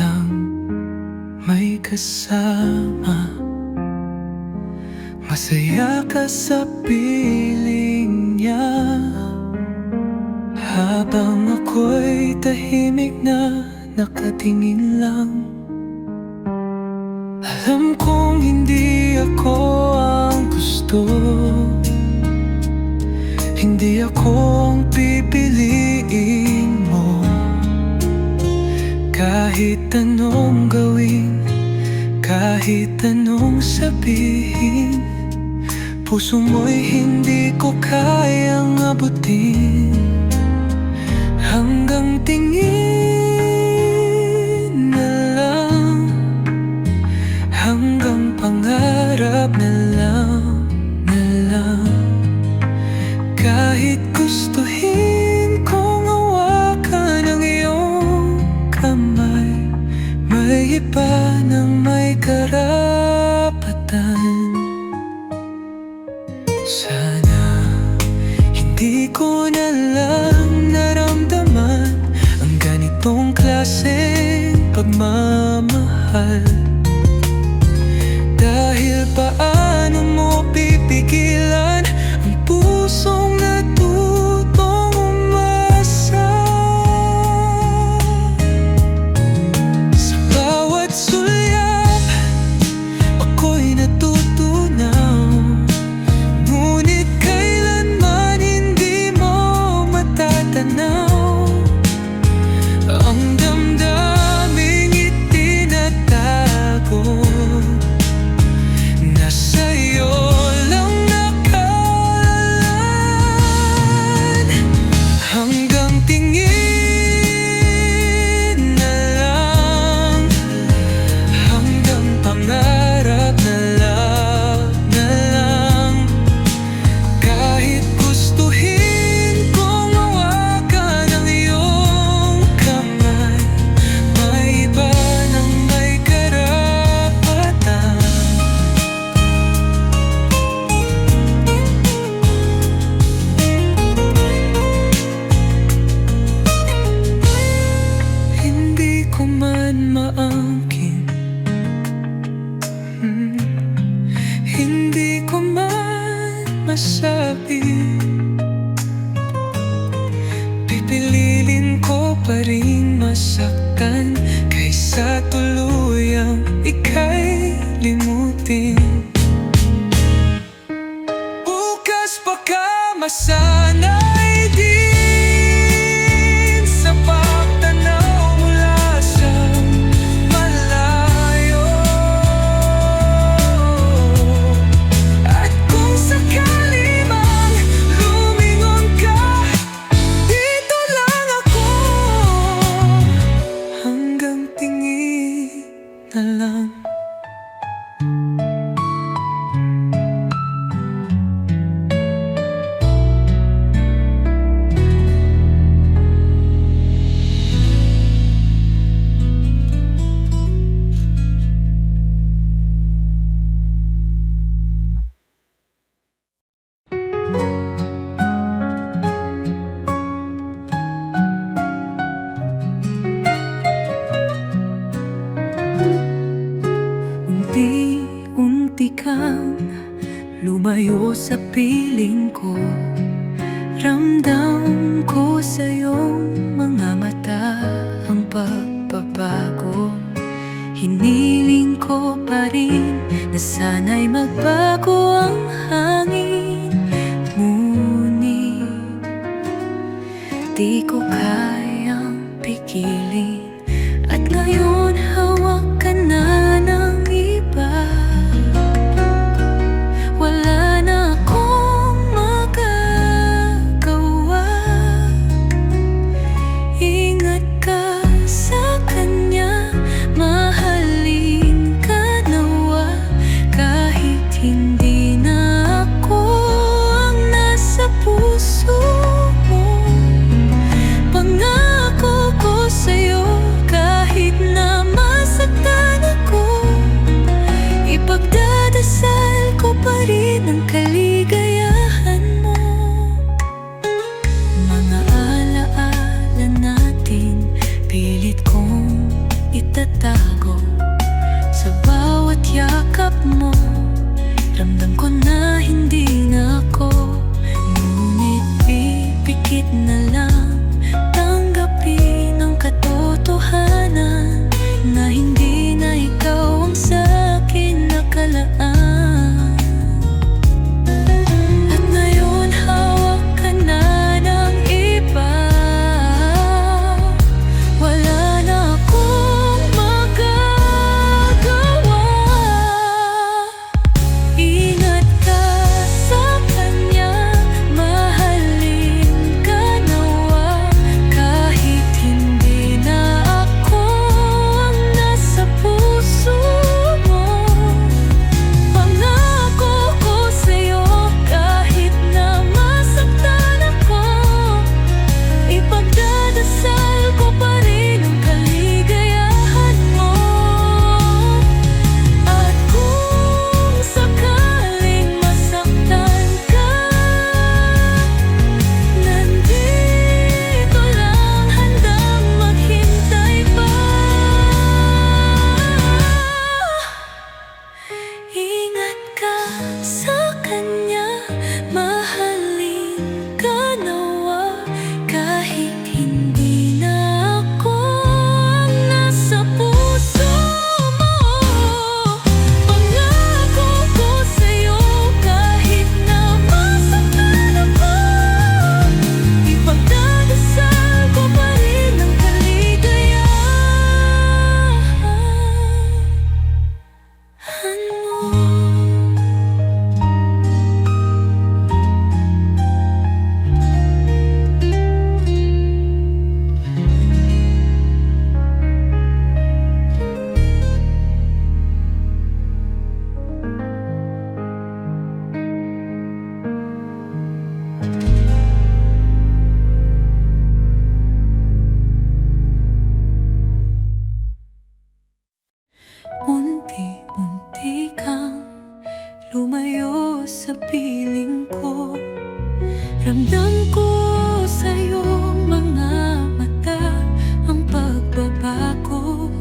kitang may kasama. Masaya ka sa piling niya, habang ako'y tahimik na nakatingin lang. Alam kong hindi ako ang gusto, hindi ako ang pipiliin mo. Kahit anong gawin, kahit anong sabihin, puso mo'y hindi ko kayang abutin. Hanggang tingin na lang, hanggang pangarap na lang, kahit gustuhin kong hawakan ang iyong kamay, may iba nang may karapatan. Sana hindi ko na lang naramdaman ang ganitong klaseng pagmamahal. Dahil paano mo pipigilan ang pusong natutong umasa? Sa bawat sulyap, ako'y natutunaw, ngunit kailanman hindi mo matatanaw ang damdaming itinatago. Nasa'yo lang nakalalaan, hanggang tingin na lang, hanggang pangarap na lang. Kahit gustuhin kong hawakan ang iyong kamay, may iba nang may karapatan. Hindi ko man maangkin, hindi ko man masabi, pipiliin ko pa rin masaktan kaysa tuluyang ika'y limutin. Bukas baka masanay din sa pagtanaw mula sa malayo. At kung sakali mang lumingon ka, dito lang ako, hanggang tingin na lang. Unti-unti kang lumayo sa piling ko, ramdam ko sa iyong mga mata ang pagbabago. Hiniling ko pa rin na sana'y magbago ang hangin, ngunit di ko kayang pigilin. At ngayon hawak ka na ng iba, wala na akong magagawa. Ingat ka sa kanya, mahalin ka nawa, kahit hindi na ako ang nasa puso mo. Pangako ko sa'yo, itatago. Sa bawat yakap mo, ramdam ko na hindi na ako. Ngunit pipikit na lang tanggapin ang katotohanan na hindi na ikaw ang sa'kin nakalaan. At ngayon hawak ka na ng iba, wala na akong magagawa. Ingat ka sa kanya, mahalin ka nawa, kahit hindi na ako ang nasa puso mo. Pangako ko sa'yo, kahit na masaktan ako, ipagdadasal ko pa rin ang kaligayahan mo. At kung sakaling masaktan ka, nandito lang handang maghintay pa. Ingat ka sa kanya, mahalin ka nawa, kahit hindi na ako ang nasa puso mo. Pangako ko sa'yo, kahit na masaktan ako, ipagdadasal ko pa rin ang kaligayahan mo. Unti-unti kang lumayo sa piling ko. Ramdam ko sa iyong mga mata ang pagbabago.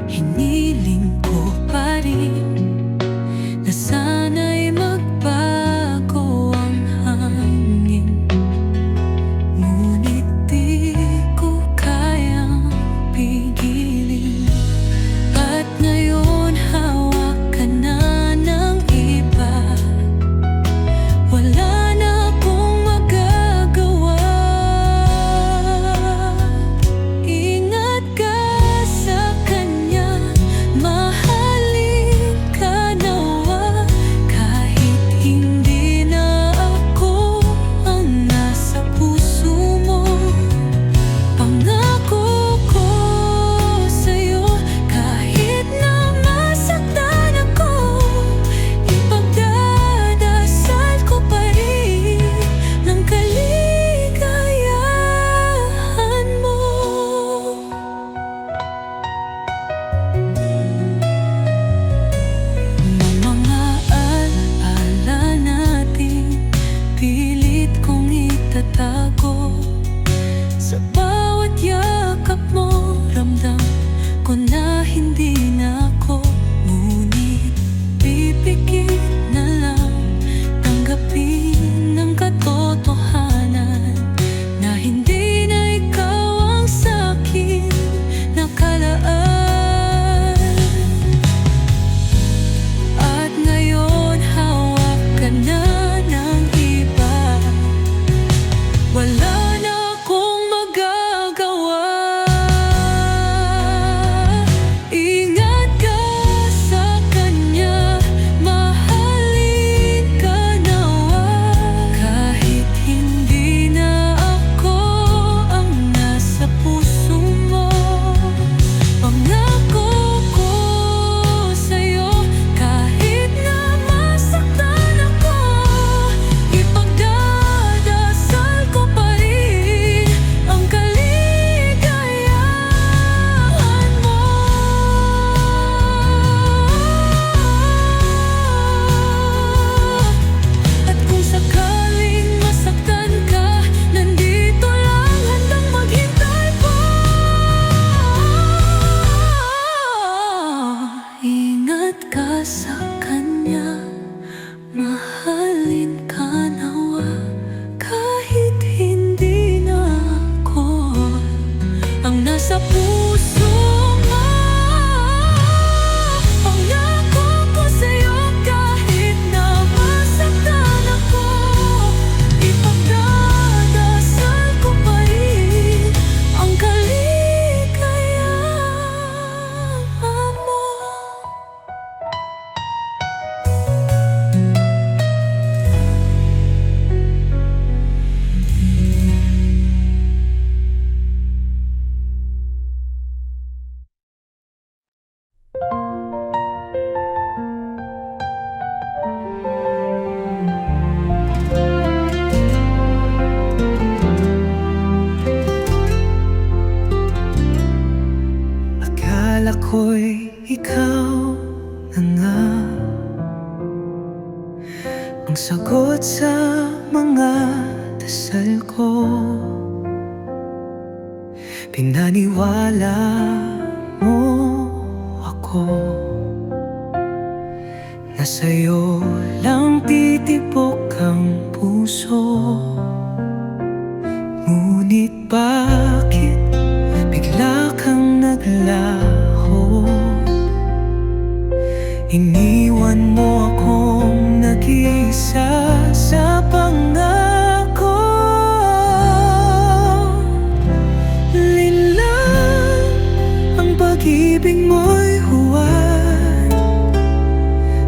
Hiniling ko pa rin na sana'y magbago ang hangin, ngunit di ko kayang pigilin. At ngayon hawak ka na ng iba, wala na akong magagawa. Ingat ka sa kanya, mahalin ka nawa, kahit hindi na ako ang nasa puso mo. Pangako ko sa'yo, kahit na masaktan ako, ipagdadasal ko pa rin ng kaligayahan mo. Ng mga alaala natin, pilit kong itatago. Sa bawat yakap mo, ramdam ko na hindi na ako. Ngunit pipikit na lang tanggapin ang katotohanan na hindi na ikaw ang sa'kin nakalaan. At ngayon hawak ka na ng iba, wala na akong magagawa. Ingat ay ikaw na nga ang sagot sa mga dasal ko. Pinaniwala mo ako na sa'yo lang titibok ang puso. Ngunit bakit bigla kang naglaho? Iniwan mo akong nag-iisa sa pangako. Linlang ang pag-ibig mo'y huwad.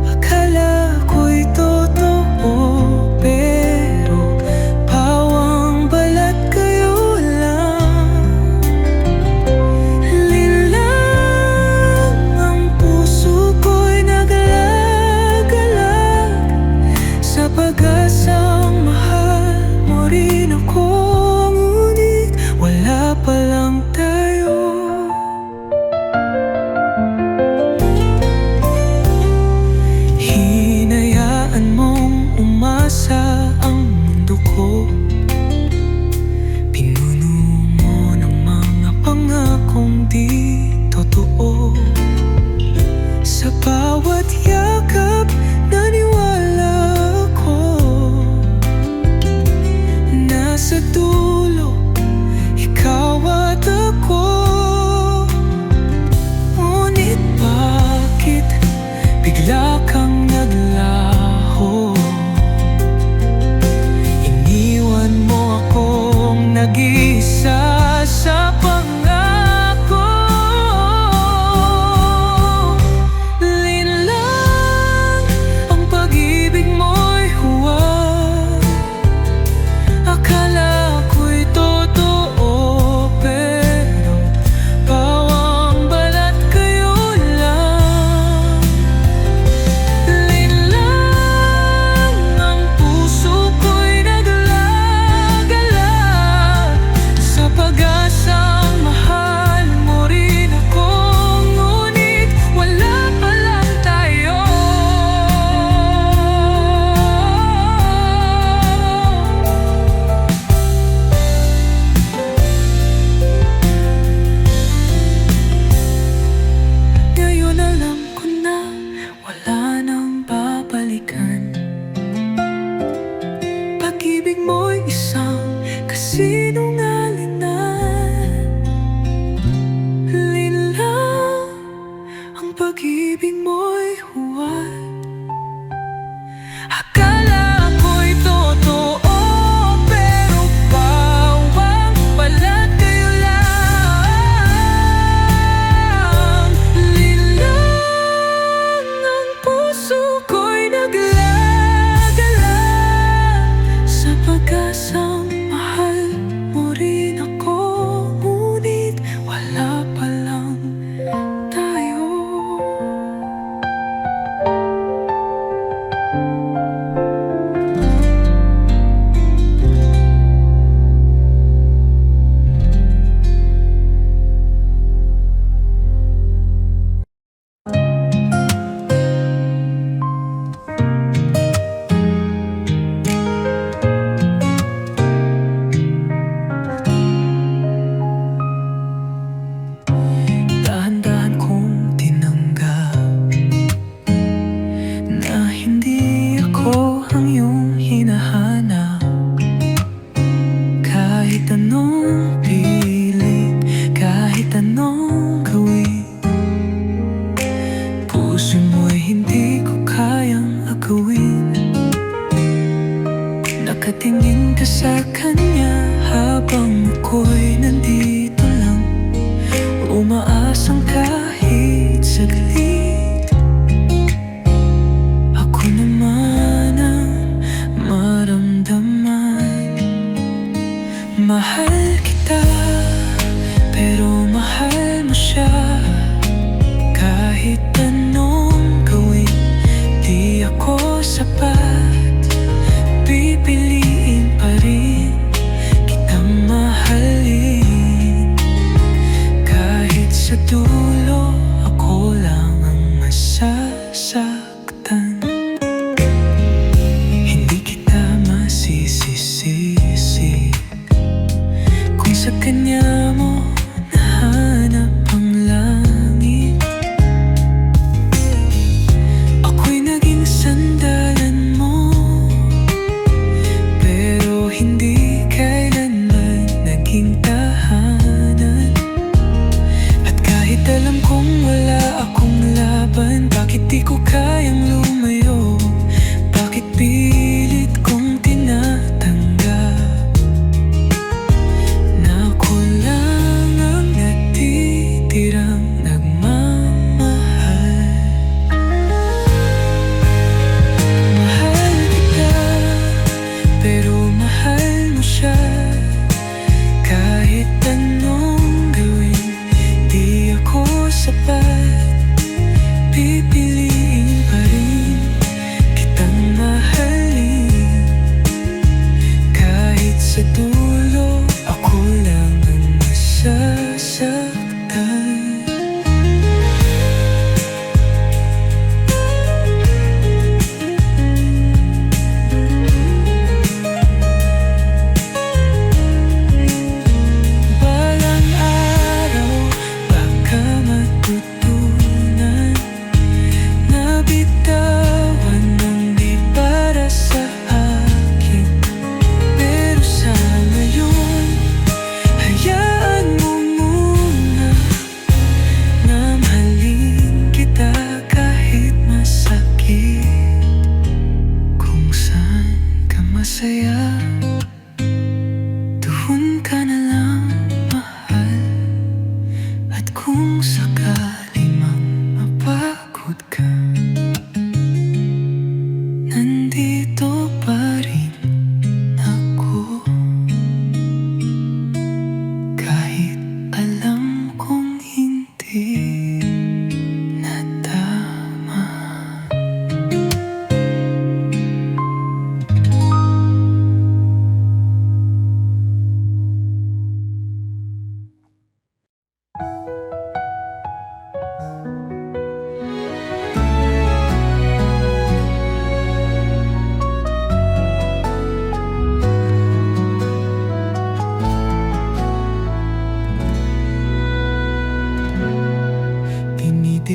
Akala ko'y totoo, pero pawang balat kayo lang. Linlang ang puso ko'y nagalagalak sa pag-asang mahal mo rin ako. Ngunit wala pa lang tayo. Hinayaan mong umasa ang mundo ko. Pinuno mo ng mga pangakong di totoo. Sa bawat yakap, naniwala ako. Nasa dulo, ikaw at ako. Ngunit bakit bigla kang naglaho? Iniwan mo akong nag-iisa sa pangako. Linlang ang pag-ibig mo'y huwad. Akala ko'y totoo, pero pawang balat kayo lang. Linlang ang puso ko'y naglagalak sa pag-asang mahal mo rin ako. Ngunit wala pa lang tayo. Ngayon alam ko na wala nang babalikan. Pag-ibig mo'y isang kasinungalingan. Linlang ang pag-ibig mo'y huwad. Akala ko'y totoo, pero pawang balat kayo lang. Linlang ang puso ko'y naglagalak sa pag-asang mahal mo rin ako. Ngunit wala pa lang tayo.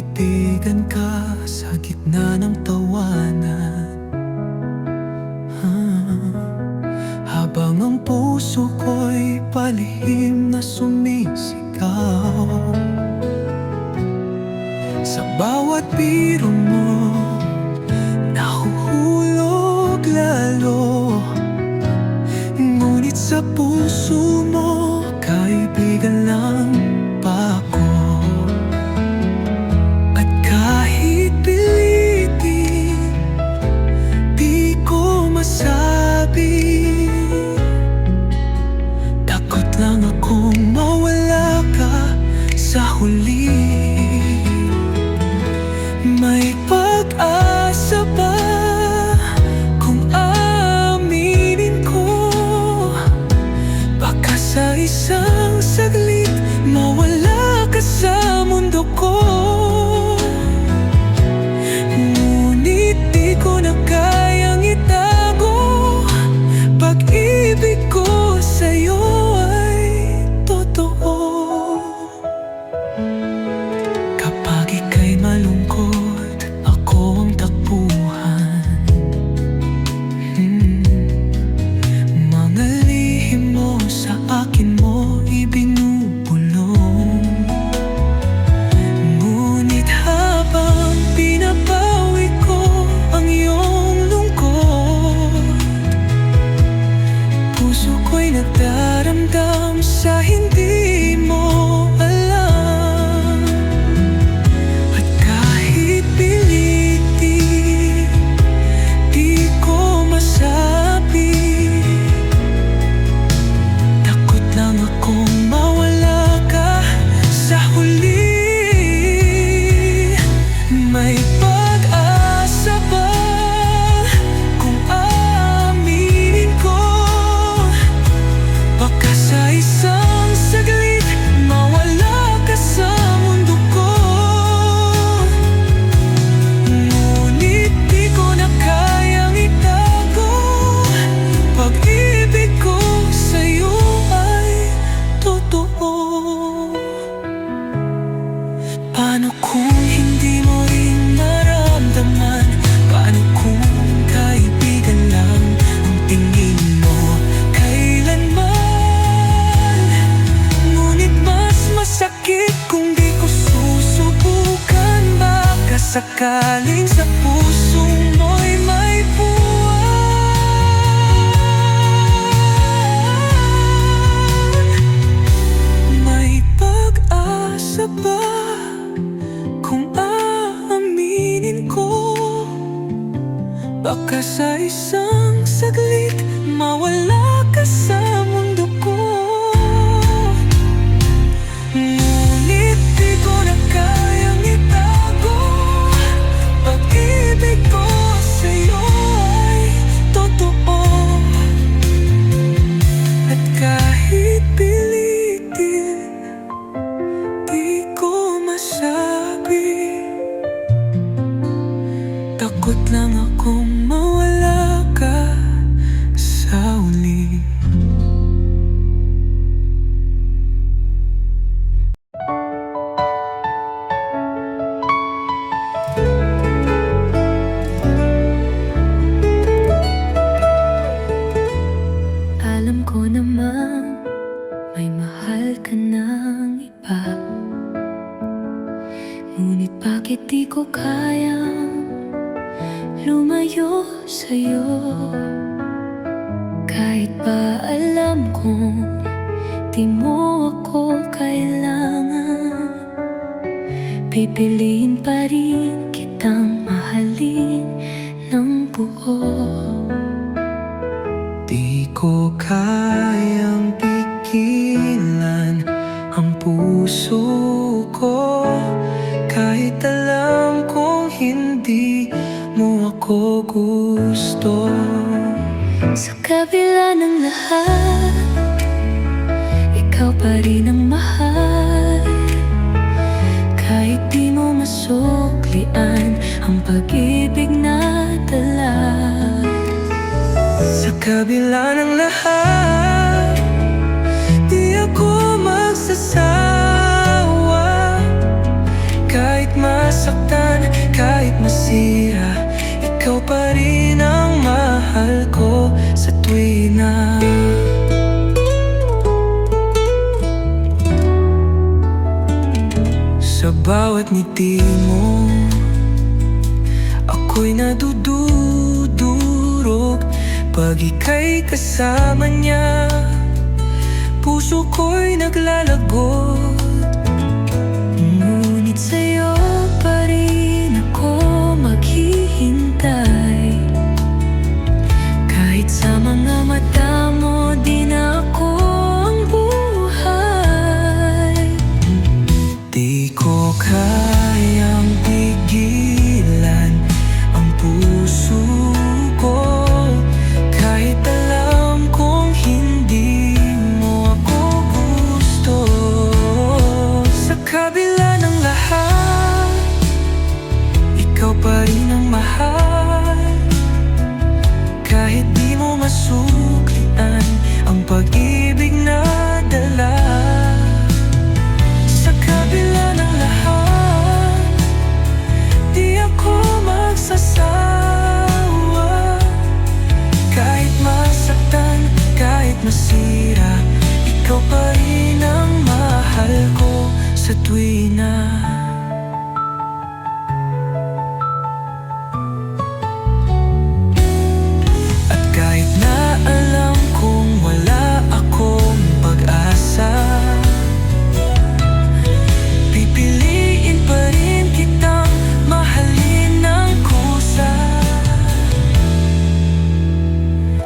tititigan ka sa gitna ng tawanan. Habang ang puso ko'y palihim na sumisigaw, sa bawat biro mo nahuhulog lalo. Ngunit sa puso mo, kaibigan lang pa ako. At kahit pilitin, di ko masabi. Takot lang akong mawala ka sa huli. May pag-asa ba kung aaminin ko? Baka sa isang saglit mawala ka sa mundo ko. Ngunit di ko na kayang itago, pag-ibig ko sa'yo ay totoo. Kapag ika'y malungkot, ako ang takbuhan. Mga lihim mo sa akin mo ibinubulong. Ngunit habang pinapawi ko ang iyong lungkot, puso ko'y nagdaramdam sa hindi mo alam. At kahit pilitin, di ko masabi. Takot lang akong mawala ka sa huli. May pag-asa ba kung aaminin ko? Baka sa isang saglit mawala ka sa mundo ko. Ngunit di ko na kayang itago, pag-ibig ko sa'yo ay totoo. Paano kung hindi mo rin maramdaman? Paano kung kaibigan lang ang tingin mo kailanman? Ngunit mas masakit kung di ko susubukan. Baka sakaling sa puso mo'y may buwan. May pag-asa ba kung aaminin ko? Baka sa isang saglit mawala ka sa mundo ko. Ngunit di ko na kayang itago, pag-ibig ko sa'yo ay totoo. At kahit pilitin, di ko masabi. Takot lang akong mawala ka sa huli. Alam ko naman may mahal ka ng iba, ngunit bakit di ko kayang lumayo sa'yo? Kahit ba alam kong di mo ako kailangan, pipiliin pa rin kitang mahalin ng buo. Di ko kayang pigilan ang puso ko, kahit alam kong hindi mo ako gusto. Sa kabila ng lahat, ikaw pa rin ang mahal. Kahit di mo masuklian ang pag-ibig na dala. Sa kabila ng lahat, di ako magsasawa. Kahit mas masaktan, kahit masira, ikaw pa rin ang mahal ko sa tuwina. Sa bawat ngiti mo, ako'y nadudurog. Pag ika'y kasama niya, puso ko'y naglalagot. Ngunit sa'yo pa rin ako maghihintay. Kahit sa mga mata mo, di na ako ang buhay. Di ko kayang pigilan ang puso ko, kahit alam kong hindi mo ako gusto. Sa kabila ng lahat, ikaw pa rin ang mahal. Kahit di mo masuklian ang pag-ibig na dala. Sa kabila ng lahat, di ako magsasawa. Kahit masaktan, kahit masira, ikaw pa rin ang mahal ko sa tuwina. At kahit na alam kong wala akong pag-asa, pipiliin pa rin kitang mahalin ng kusa.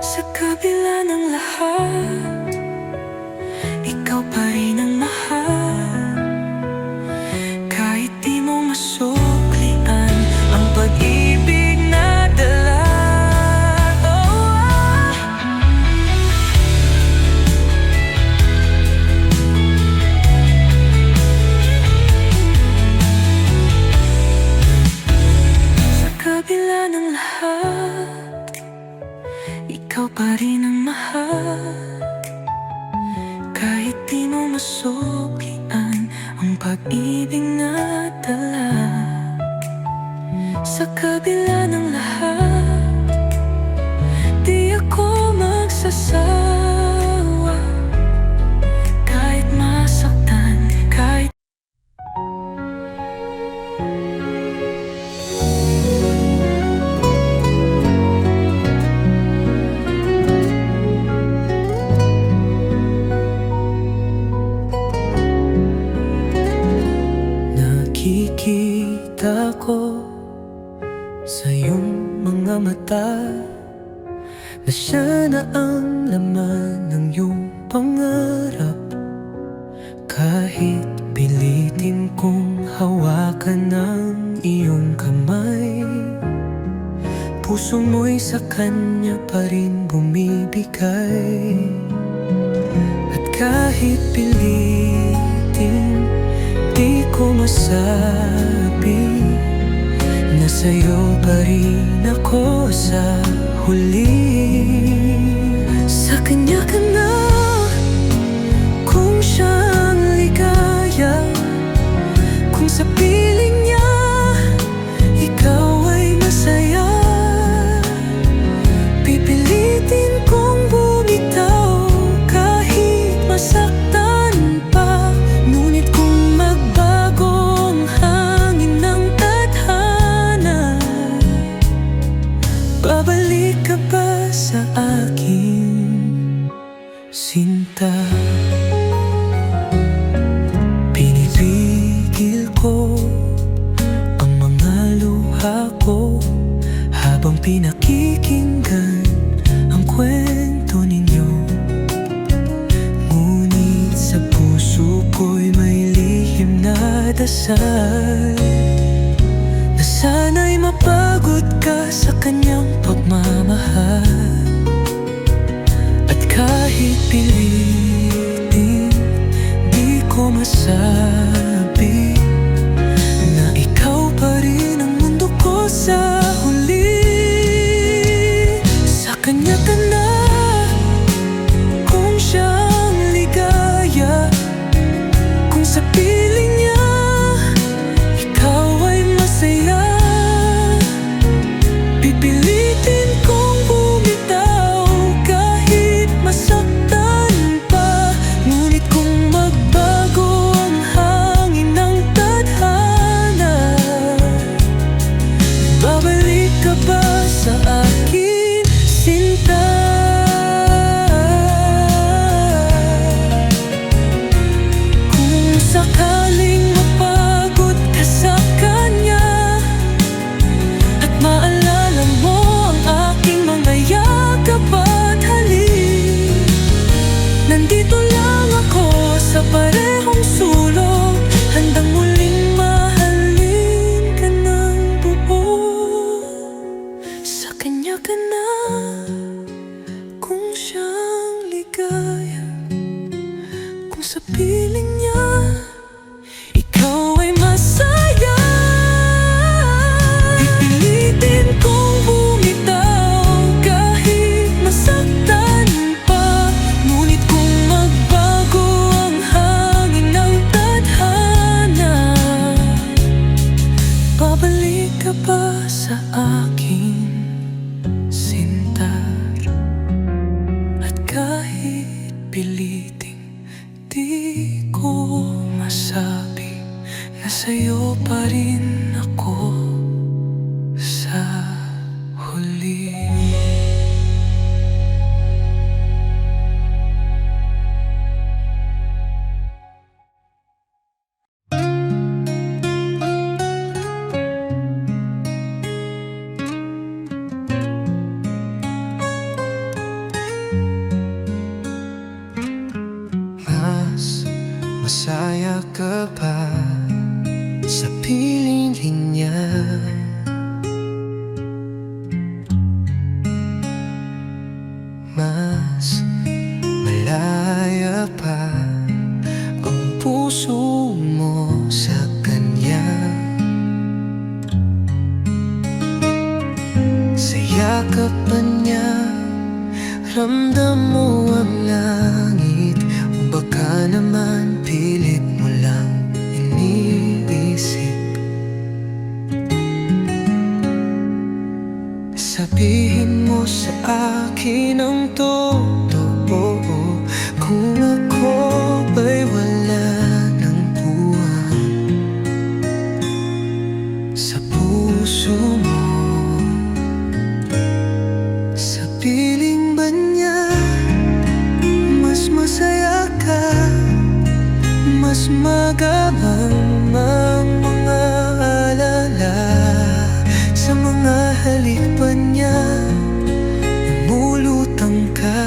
Sa kabila ng lahat, ikaw pa rin ang mahal. Kahit di mo masuklian ang pag-ibig na dala. Sa kabila ng lahat, ikaw pa rin ang mahal. Kahit di mo masuklian ang pag-ibig na dala. Sa kabila ng lahat, di ako magsasawa. Kahit masaktan, kahit nakikita ko sa iyong mga mata na siya na ang laman ng iyong pangarap. Kahit pilitin kong hawakan ng iyong kamay, puso mo'y sa kanya pa rin bumibigay. At kahit pilitin, di ko masabi na sa'yo pa rin ako sa huli. Sa kanya ka na, kung siyang ligaya, kung sa piling niya ikaw ay masaya. Pipilitin kong bumitaw kahit masaktan pa. Ngunit kung magbagong hangin ng tadhana, babalik ka ba sa akin, sinta? Pinipigil ko ang mga luha ko habang pinakikinggan ang kwento ninyo. Ngunit sa puso ko'y may lihim na dasal na sana'y mapagod ka sa kanyang pagmamahal. At kahit pilitin, di ko masabi na ikaw pa rin ang mundo ko sa huli. pa sa akin, sinta. At kahit piliting di ko masabi na sa'yo pa rin ako sa huli. Mas masaya ka pa sa piling linya. Mas malaya pa ang puso mo sa kanya. Sa yakap pa niya, ramdam mo ang langit. O baka naman pilit mo lang iniisip. Sabihin mo sa akin ang totoo, kung ako ba'y wala ng buwan sa puso mo. Sa piling ba niya mas masaya ka, mas magamang ang mga alala. Sa mga halik ba niya lumulutang ka,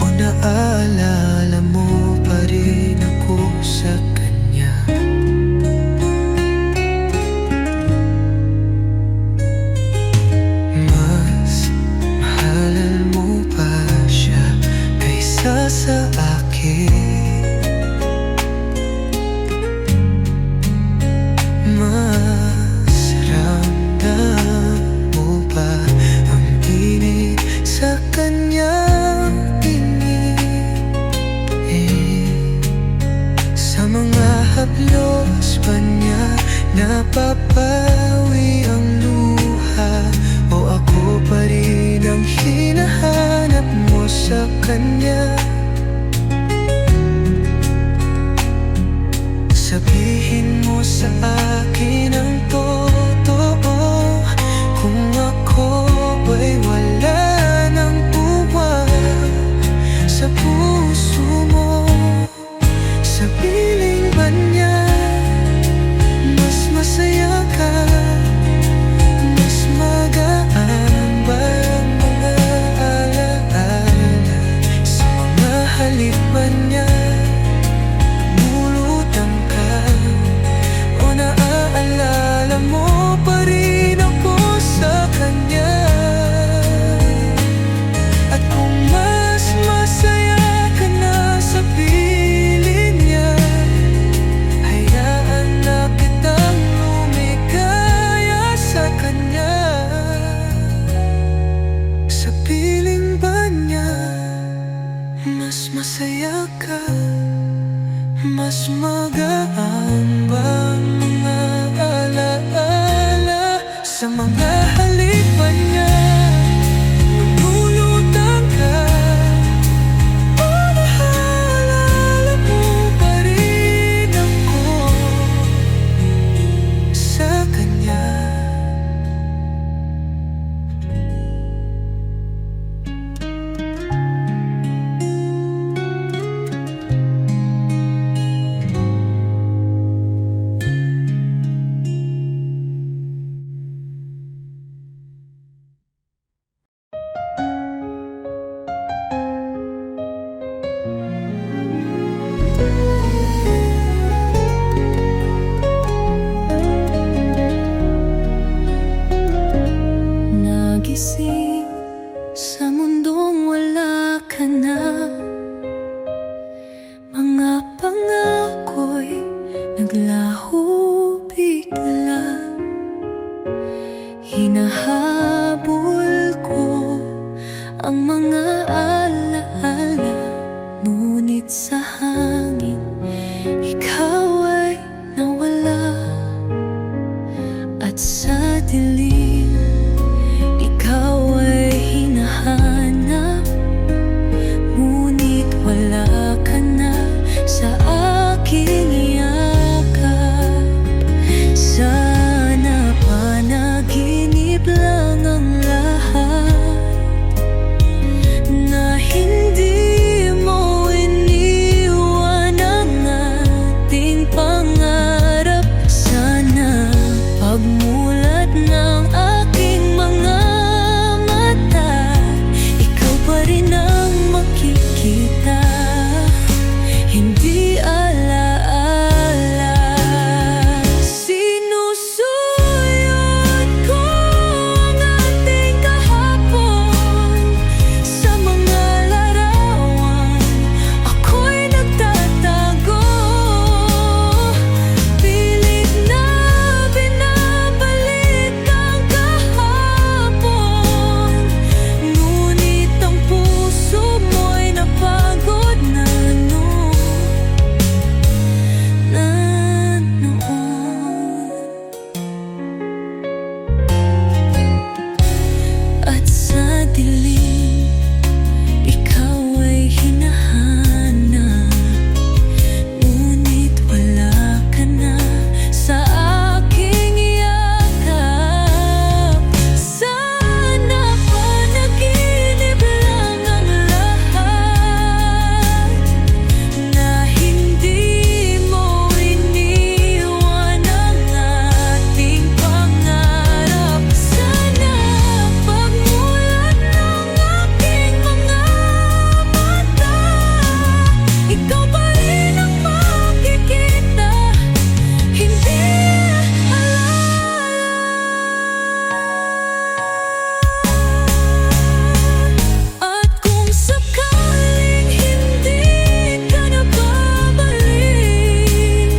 o naaalala mo pa rin ako sa kanya? Mas mahalal mo pa siya kaysa sa akin. Mas ramdam mo ba ang init sa kanyang tingin? Sa mga haplos ba niya napapawi ang luha, o ako pa rin ang hinahanap mo sa kanya? Sabihin mo sa akin ang totoo, kung ako ba'y wala ng buwan sa puso mo. Sa piling ba niya mas masaya ka, mas magaan ba ang mga alaala? Sa mga halik ba niya lumulutang ka, o naaalala mo pa rin ako sa kanya? At kung mas masaya ka na sa piling niya, hayaan na kitang lumikaya sa kanya. Sa piling ba niya mas masaya ka, mas magaan bang mga alaala? Sa mga halik ba niya lumulutang ka, o naaalala mo pa rin ako sa kanya? Nagising sa mundong wala ka na, mga pangako'y naglaho bigla. Hinahabol ko ang mga alaala, ngunit sa hangin ikaw ay nawala. At sa dilim, ikaw ay hinahanap, ngunit wala ka na sa aking yakap. Sana panaginip lang ang lahat, na hindi mo iniwan ang ating pangarap. Sana pagmulat ng aking mga mata, ikaw pa rin ang makikita, hindi alaala. Sinusuyod ko ang ating kahapon sa mga larawan, ako'y nagtatago. Pilit na binabalik ang kahapon, ngunit ang puso mo'y napagod na noon. At sa dilim, ikaw ay hinahanap, ngunit wala ka na sa aking yakap. Sana panaginip lang ang lahat, na hindi mo iniwan ang ating pangarap. Sana pagmulat ng aking mga mata, ikaw pa rin ang makikita, hindi alaala. At kung sakaling hindi ka na babalik,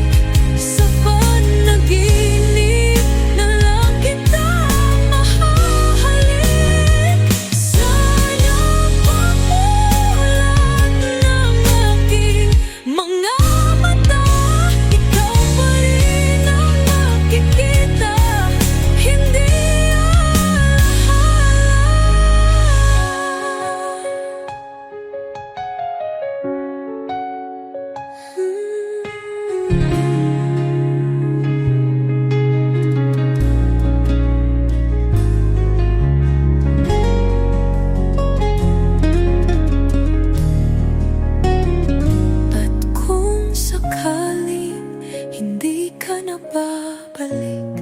sa panaginip na lang kita mahahalik. Sana pagmulat ng aking mga mata, ikaw pa rin ang makikita, hindi At kung sakaling hindi ka na babalik,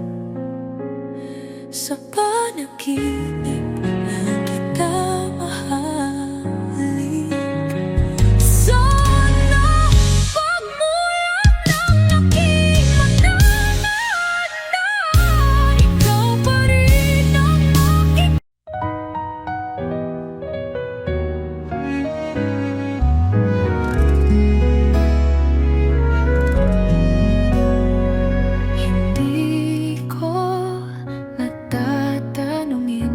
sa panaginip na kita mahalik. Sana pagmulat ng aking mga mata, ikaw pa rin ang makikita. Hindi ko natatanungin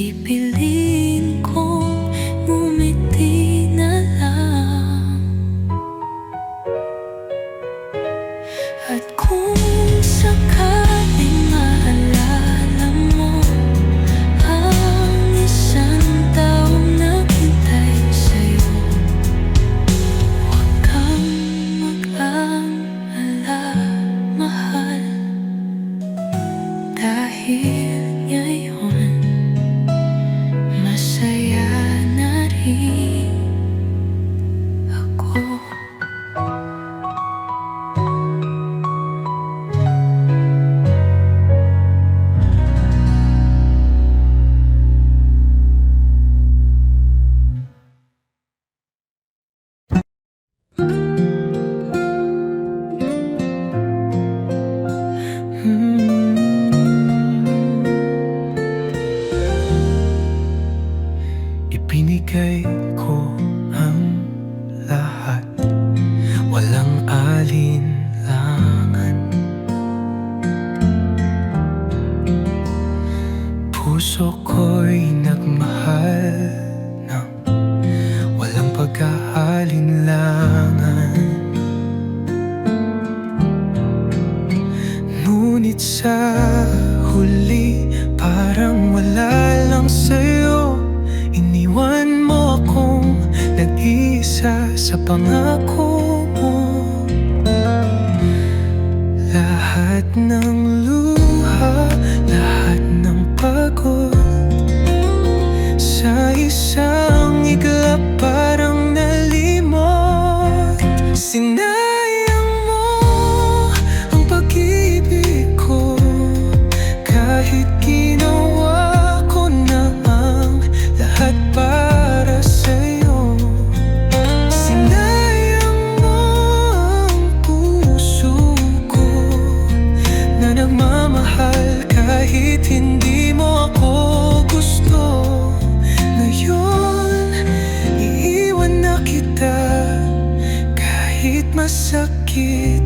pipiliin kong ngumiti na lang. At kung sakaling maalala mo ang isang taong naghintay sa'yo, huwag kang mag-alala, mahal, dahil ngayon masaya na rin ako. Ibinigay ko ang lahat, walang alinlangan. Puso ko'y nagmahal ng walang pag-aalinlangan. Ngunit sa huli, parang wala lang sa'yo. Iniwan mo akong nag-iisa sa pangako mo. Lahat ng luha, lahat ng pagod, sa isang iglap parang nalimot. Sinayang mo ang pag-ibig ko, kahit ginawa ko na ang lahat para sa'yo. Sinayang mo ang puso ko na nagmamahal kahit hindi mo ako gusto. Ngayon, iiwan na kita kahit masakit